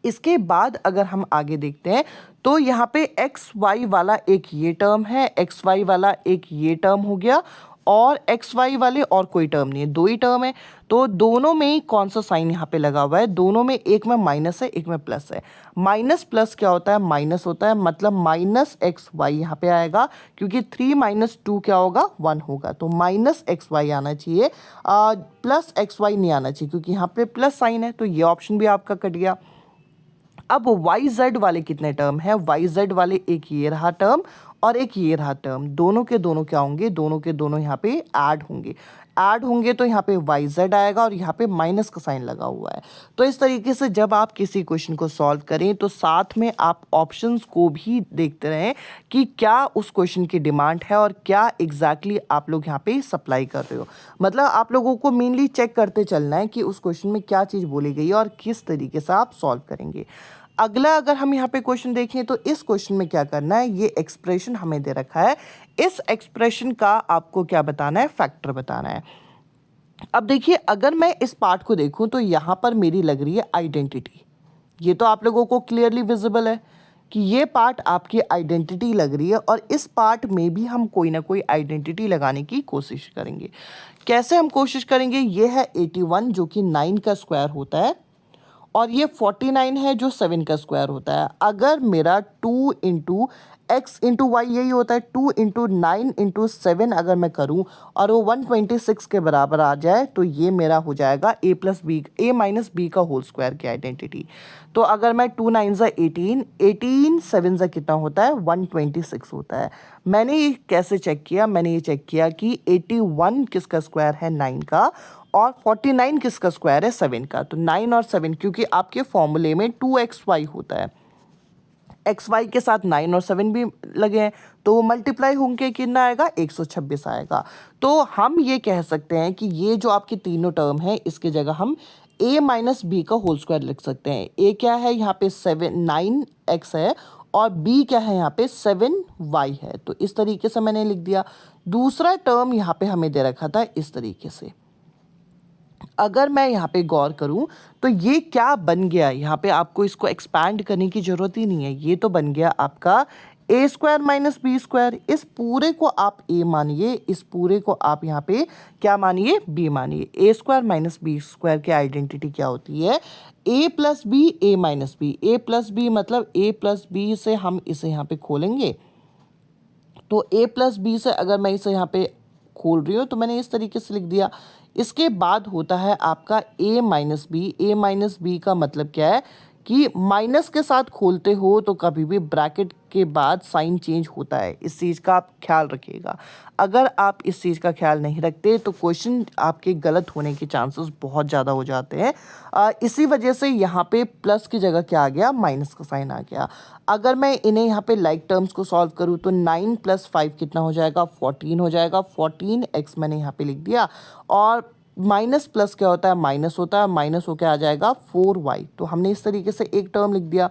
इसके बाद अगर हम आगे देखते हैं तो यहाँ पे एक्स वाई वाला एक ये टर्म है, एक्स वाई वाला एक ये टर्म हो गया और एक्स वाई वाले और कोई टर्म नहीं है, दो ही टर्म है। तो दोनों में ही कौन सा साइन यहाँ पे लगा हुआ है, दोनों में एक में माइनस है एक में प्लस है। माइनस प्लस क्या होता है, माइनस होता है, मतलब -xy यहाँ पे आएगा क्योंकि 3 - 2 क्या होगा, 1 होगा। तो -xy आना चाहिए, +xy नहीं आना चाहिए क्योंकि यहाँ पे प्लस साइन है। तो ये ऑप्शन भी आपका कट गया। अब yz वाले कितने टर्म हैं, yz वाले एक ये रहा टर्म और एक ये रहा टर्म, दोनों के दोनों क्या होंगे, दोनों के दोनों यहाँ पे ऐड होंगे तो यहाँ पे yz आएगा और यहाँ पे माइनस का साइन लगा हुआ है। तो इस तरीके से जब आप किसी क्वेश्चन को सॉल्व करें तो साथ में आप ऑप्शंस को भी देखते रहें कि क्या उस क्वेश्चन की डिमांड है और क्या एग्जैक्टली आप लोग यहाँ पे सप्लाई कर रहे हो। मतलब आप लोगों को मेनली चेक करते चलना है कि उस क्वेश्चन में क्या चीज़ बोली गई है और किस तरीके से आप सॉल्व करेंगे। अगला अगर हम यहाँ पे क्वेश्चन देखें तो इस क्वेश्चन में क्या करना है, ये एक्सप्रेशन हमें दे रखा है, इस एक्सप्रेशन का आपको क्या बताना है, फैक्टर बताना है। अब देखिए अगर मैं इस पार्ट को देखूं तो यहाँ पर मेरी लग रही है आइडेंटिटी, ये तो आप लोगों को क्लियरली विजिबल है कि ये पार्ट आपकी आइडेंटिटी लग रही है और इस पार्ट में भी हम कोई ना कोई आइडेंटिटी लगाने की कोशिश करेंगे। कैसे हम कोशिश करेंगे, ये है 81 जो कि 9 का स्क्वायर होता है और ये 49 है जो 7 का स्क्वायर होता है। अगर मेरा 2 × x × y यही होता है, 2 × 9 × 7 अगर मैं करूं और वो 126 के बराबर आ जाए तो ये मेरा हो जाएगा a - b का होल स्क्वायर की आइडेंटिटी। तो अगर मैं 2 9 ज़ा 18, 18 7 ज़ा कितना होता है, 126 होता है। मैंने ये कैसे चेक किया, मैंने ये चेक किया कि 81 किसका स्क्वायर है, 9 का, और 49 किसका स्क्वायर है, 7 का। तो 9 और 7 क्योंकि आपके फॉर्मूले में 2xy होता है, xy के साथ 9 और 7 भी लगे हैं तो मल्टीप्लाई होंगे कितना आएगा, 126 आएगा। तो हम ये कह सकते हैं कि ये जो आपके तीनों टर्म हैं इसके जगह हम a - b का होल स्क्वायर लिख सकते हैं। a क्या है यहाँ पे 9x है और b क्या है यहाँ पे 7y है। तो इस तरीके से मैंने लिख दिया। दूसरा टर्म यहाँ पे हमें दे रखा था इस तरीके से। अगर मैं यहाँ पे गौर करूँ तो ये क्या बन गया, यहाँ पे आपको इसको एक्सपैंड करने की ज़रूरत ही नहीं है, ये तो बन गया आपका a² - b²। इस पूरे को आप a मानिए, इस पूरे को आप यहाँ पे क्या मानिए, b मानिए। a² - b² की आइडेंटिटी क्या होती है, a + b a - b, a + b मतलब a + b से हम इसे यहाँ पे खोलेंगे तो a + b से अगर मैं इसे यहाँ पे खोल रही हूँ तो मैंने इस तरीके से लिख दिया। इसके बाद होता है आपका a - b। a - b का मतलब क्या है कि माइनस के साथ खोलते हो तो कभी भी ब्रैकेट के बाद साइन चेंज होता है, इस चीज़ का आप ख्याल रखिएगा। अगर आप इस चीज़ का ख्याल नहीं रखते तो क्वेश्चन आपके गलत होने के चांसेस बहुत ज़्यादा हो जाते हैं। इसी वजह से यहाँ पे प्लस की जगह क्या आ गया, माइनस का साइन आ गया। अगर मैं इन्हें यहाँ पे लाइक टर्म्स को सॉल्व करूँ तो 9 + 5 कितना हो जाएगा, 14 हो जाएगा। 14x मैंने यहाँ पे लिख दिया, और माइनस प्लस क्या होता है, माइनस होता है, माइनस होकर आ जाएगा 4y। तो हमने इस तरीके से एक टर्म लिख दिया।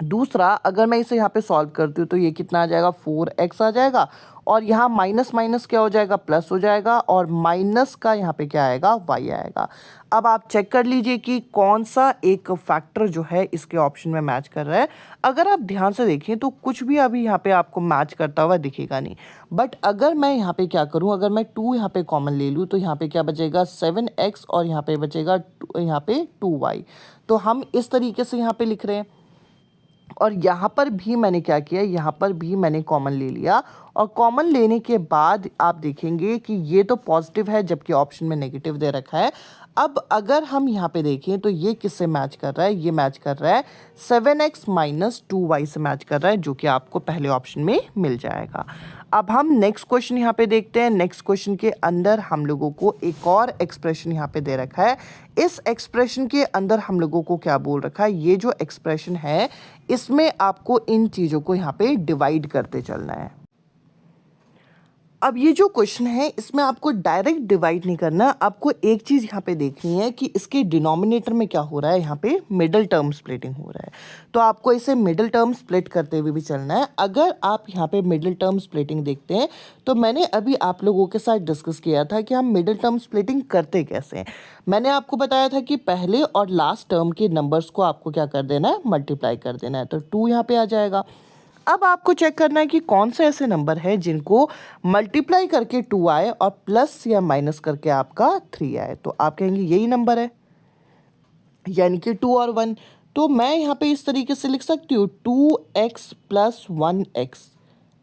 दूसरा, अगर मैं इसे यहाँ पे सॉल्व करती हूँ तो ये कितना आ जाएगा, 4x आ जाएगा, और यहाँ माइनस माइनस क्या हो जाएगा, प्लस हो जाएगा, और माइनस का यहाँ पे क्या आएगा, y आएगा। अब आप चेक कर लीजिए कि कौन सा एक फैक्टर जो है इसके ऑप्शन में मैच कर रहा है। अगर आप ध्यान से देखें तो कुछ भी अभी यहाँ पे आपको मैच करता हुआ दिखेगा नहीं, बट अगर मैं यहाँ पे क्या करूँ, अगर मैं 2 यहाँ पे कॉमन ले लूँ तो यहाँ पे क्या बचेगा, 7x, और यहाँ पे बचेगा यहाँ पे 2y। तो हम इस तरीके से यहाँ पे लिख रहे हैं। और यहाँ पर भी मैंने क्या किया, यहाँ पर भी मैंने कॉमन ले लिया, और कॉमन लेने के बाद आप देखेंगे कि ये तो पॉजिटिव है जबकि ऑप्शन में नेगेटिव दे रखा है। अब अगर हम यहाँ पे देखें तो ये किससे मैच कर रहा है, ये मैच कर रहा है 7x - 2y से मैच कर रहा है, जो कि आपको पहले ऑप्शन में मिल जाएगा। अब हम नेक्स्ट क्वेश्चन यहाँ पे देखते हैं। नेक्स्ट क्वेश्चन के अंदर हम लोगों को एक और एक्सप्रेशन यहाँ पे दे रखा है। इस एक्सप्रेशन के अंदर हम लोगों को क्या बोल रखा है, ये जो एक्सप्रेशन है इसमें आपको इन चीज़ों को यहाँ पे डिवाइड करते चलना है। अब ये जो क्वेश्चन है इसमें आपको डायरेक्ट डिवाइड नहीं करना, आपको एक चीज़ यहाँ पे देखनी है कि इसके डिनोमिनेटर में क्या हो रहा है, यहाँ पे मिडिल टर्म स्प्लिटिंग हो रहा है। तो आपको इसे मिडिल टर्म स्प्लिट करते हुए भी चलना है। अगर आप यहाँ पे मिडिल टर्म स्प्लिटिंग देखते हैं तो मैंने अभी आप लोगों के साथ डिस्कस किया था कि हम मिडिल टर्म स्प्लिटिंग करते कैसे हैं। मैंने आपको बताया था कि पहले और लास्ट टर्म के नंबर्स को आपको क्या कर देना है, मल्टीप्लाई कर देना है। तो 2 यहाँ पे आ जाएगा। अब आपको चेक करना है कि कौन से ऐसे नंबर है जिनको मल्टीप्लाई करके 2 आए और प्लस या माइनस करके आपका 3 आए। तो आप कहेंगे यही नंबर है, यानी कि 2 और 1। तो मैं यहाँ पे इस तरीके से लिख सकती हूँ 2x + 1x।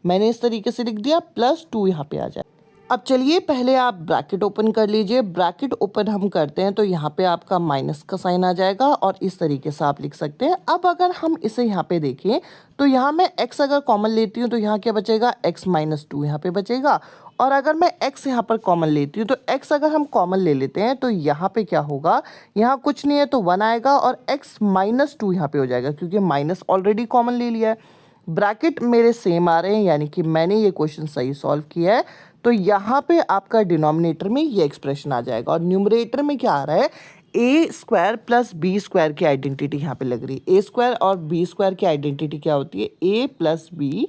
मैंने इस तरीके से लिख दिया, +2 यहाँ पे आ जाए। अब चलिए पहले आप ब्रैकेट ओपन कर लीजिए। ब्रैकेट ओपन हम करते हैं तो यहाँ पे आपका माइनस का साइन आ जाएगा, और इस तरीके से आप लिख सकते हैं। अब अगर हम इसे यहाँ पे देखें तो यहाँ मैं x अगर कॉमन लेती हूँ तो यहाँ क्या बचेगा, x - 2 यहाँ पे बचेगा। और अगर मैं x यहाँ पर कॉमन लेती हूँ तो x अगर हम कॉमन ले लेते हैं तो यहाँ पे क्या होगा, यहाँ कुछ नहीं है तो 1 आएगा, और x - 2 यहाँ पे हो जाएगा क्योंकि माइनस ऑलरेडी कॉमन ले लिया है। ब्रैकेट मेरे सेम आ रहे हैं, यानी कि मैंने ये क्वेश्चन सही सॉल्व किया है। तो यहाँ पे आपका डिनोमिनेटर में ये एक्सप्रेशन आ जाएगा, और न्यूमरेटर में क्या आ रहा है, a² + b² की आइडेंटिटी यहाँ पे लग रही है। a² और b² की आइडेंटिटी क्या होती है, a + b,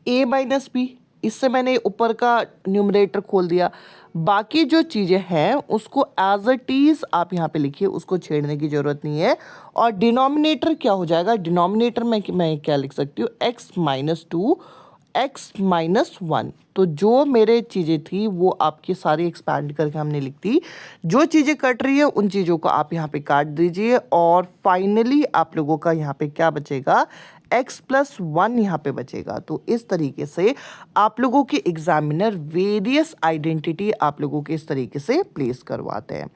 a - b। इससे मैंने ऊपर का न्यूमरेटर खोल दिया। बाकी जो चीज़ें हैं उसको एज इट इज़ आप यहाँ पे लिखिए, उसको छेड़ने की ज़रूरत नहीं है। और डिनोमिनेटर क्या हो जाएगा, डिनोमिनेटर में मैं क्या लिख सकती हूँ, x - 2, x - 1। तो जो मेरे चीज़ें थी वो आपकी सारी एक्सपैंड करके हमने लिख दी। जो चीज़ें कट रही है उन चीज़ों को आप यहाँ पे काट दीजिए, और फाइनली आप लोगों का यहाँ पे क्या बचेगा, x + 1 यहाँ पे बचेगा। तो इस तरीके से आप लोगों के एग्जामिनर वेरियस आइडेंटिटी आप लोगों के इस तरीके से प्लेस करवाते हैं।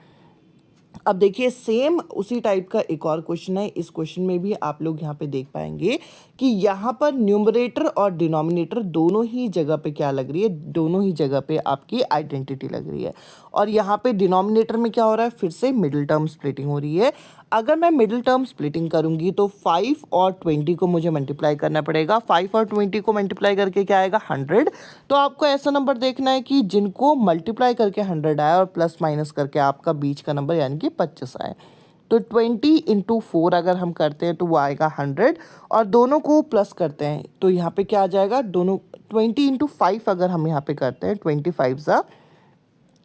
अब देखिए सेम उसी टाइप का एक और क्वेश्चन है। इस क्वेश्चन में भी आप लोग यहाँ पे देख पाएंगे कि यहाँ पर न्यूमरेटर और डिनोमिनेटर दोनों ही जगह पे क्या लग रही है, दोनों ही जगह पे आपकी आइडेंटिटी लग रही है। और यहाँ पे डिनोमिनेटर में क्या हो रहा है, फिर से मिडिल टर्म स्प्लिटिंग हो रही है। अगर मैं मिडिल टर्म स्प्लिटिंग करूँगी तो 5 और 20 को मुझे मल्टीप्लाई करना पड़ेगा। 5 और 20 को मल्टीप्लाई करके क्या आएगा, 100। तो आपको ऐसा नंबर देखना है कि जिनको मल्टीप्लाई करके 100 आया और प्लस माइनस करके आपका बीच का नंबर यानी कि 25 आए। तो 20 × 4 अगर हम करते हैं तो वो आएगा 100, और दोनों को प्लस करते हैं तो यहाँ पे क्या आ जाएगा, दोनों 20 × 5 अगर हम यहाँ पे करते हैं 25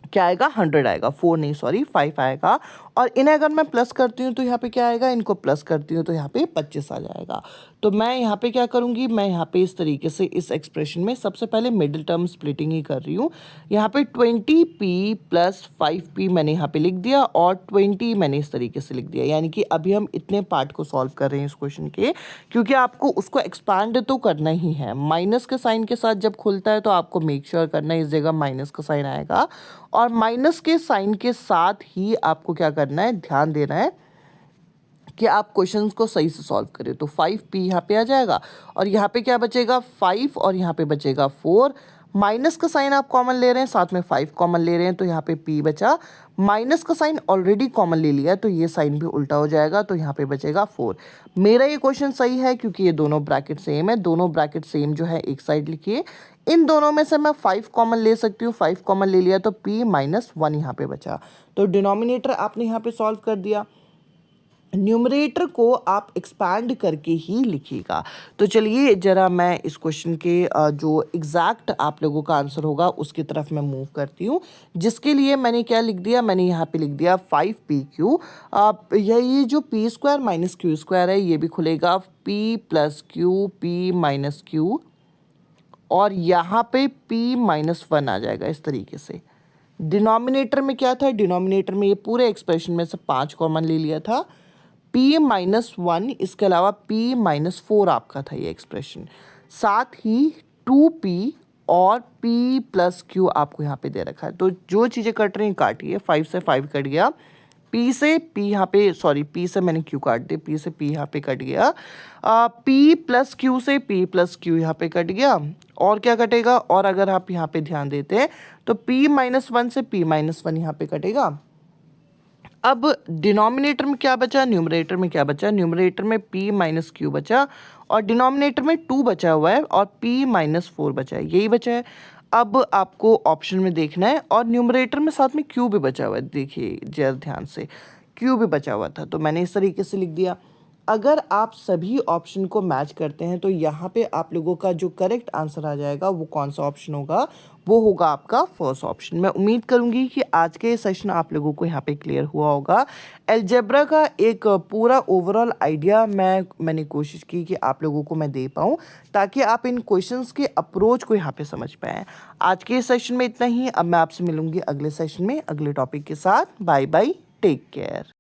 क्या आएगा, 100 आएगा, 4 नहीं सॉरी 5 आएगा। और इन्हें अगर मैं प्लस करती हूँ तो यहाँ पे क्या आएगा, इनको प्लस करती हूँ तो यहाँ पे 25 आ जाएगा। तो मैं यहाँ पे क्या करूँगी, मैं यहाँ पे इस तरीके से इस एक्सप्रेशन में सबसे पहले मिडिल टर्म स्प्लिटिंग ही कर रही हूँ। यहाँ पे 20p + 5p मैंने यहाँ पे लिख दिया, और 20 मैंने इस तरीके से लिख दिया। यानी कि अभी हम इतने पार्ट को सॉल्व कर रहे हैं इस क्वेश्चन के, क्योंकि आपको उसको एक्सपांड तो करना ही है। माइनस के साइन के साथ जब खुलता है तो आपको मेक श्योर करना है इस जगह माइनस का साइन आएगा, और माइनस के साइन के साथ ही आपको क्या करना है, ध्यान देना है कि आप क्वेश्चंस को सही से सॉल्व करें। तो 5p यहाँ पे आ जाएगा और यहाँ पे क्या बचेगा 5 और यहाँ पे बचेगा 4। माइनस का साइन आप कॉमन ले रहे हैं, साथ में 5 कॉमन ले रहे हैं, तो यहाँ पे p बचा। माइनस का साइन ऑलरेडी कॉमन ले लिया तो ये साइन भी उल्टा हो जाएगा, तो यहाँ पे बचेगा 4। मेरा ये क्वेश्चन सही है क्योंकि ये दोनों ब्रैकेट सेम है। दोनों ब्रैकेट सेम जो है एक साइड लिखिए। इन दोनों में से मैं 5 कॉमन ले सकती हूँ, 5 कॉमन ले लिया तो p माइनस 1 यहाँ पे बचा। तो डिनोमिनेटर आपने यहाँ पे सॉल्व कर दिया। न्यूमरेटर को आप एक्सपैंड करके ही लिखिएगा। तो चलिए ज़रा मैं इस क्वेश्चन के जो एग्जैक्ट आप लोगों का आंसर होगा उसकी तरफ मैं मूव करती हूँ, जिसके लिए मैंने क्या लिख दिया, मैंने यहाँ पे लिख दिया 5pq। ये जो p square minus Q square है ये भी खुलेगा, p plus Q p minus Q, और यहाँ पे p माइनस 1 आ जाएगा इस तरीके से। डिनोमिनेटर में क्या था, डिनोमिनेटर में ये पूरे एक्सप्रेशन में से 5 कॉमन ले लिया था, p माइनस 1, इसके अलावा p माइनस 4 आपका था ये एक्सप्रेशन, साथ ही 2p और p प्लस q आपको यहाँ पे दे रखा है। तो जो चीज़ें कट रही हैं काटिए, 5 से 5 कट गया, p से p यहाँ पे, सॉरी p से मैंने q काट दिया, p से p यहाँ पे कट गया, p प्लस q से p प्लस q यहाँ पे कट गया, और क्या कटेगा, और अगर आप यहाँ पे ध्यान देते हैं तो p माइनस 1 से p माइनस 1 यहाँ पे कटेगा। अब डिनोमिनेटर में क्या बचा, न्यूमरेटर में क्या बचा, न्यूमरेटर में p माइनस क्यू बचा और डिनोमिनेटर में 2 बचा हुआ है और p माइनस 4 बचा है, यही बचा है। अब आपको ऑप्शन में देखना है और न्यूमरेटर में साथ में q भी बचा हुआ है, देखिए जरा ध्यान से, q भी बचा हुआ था, तो मैंने इस तरीके से लिख दिया। अगर आप सभी ऑप्शन को मैच करते हैं तो यहाँ पे आप लोगों का जो करेक्ट आंसर आ जाएगा वो कौन सा ऑप्शन होगा, वो होगा आपका फर्स्ट ऑप्शन। मैं उम्मीद करूँगी कि आज के सेशन आप लोगों को यहाँ पे क्लियर हुआ होगा। अलजेब्रा का एक पूरा ओवरऑल आइडिया मैंने कोशिश की कि आप लोगों को मैं दे पाऊँ, ताकि आप इन क्वेश्चंस के अप्रोच को यहाँ पे समझ पाएँ। आज के सेशन में इतना ही। अब मैं आपसे मिलूँगी अगले सेशन में अगले टॉपिक के साथ। Bye bye, take care.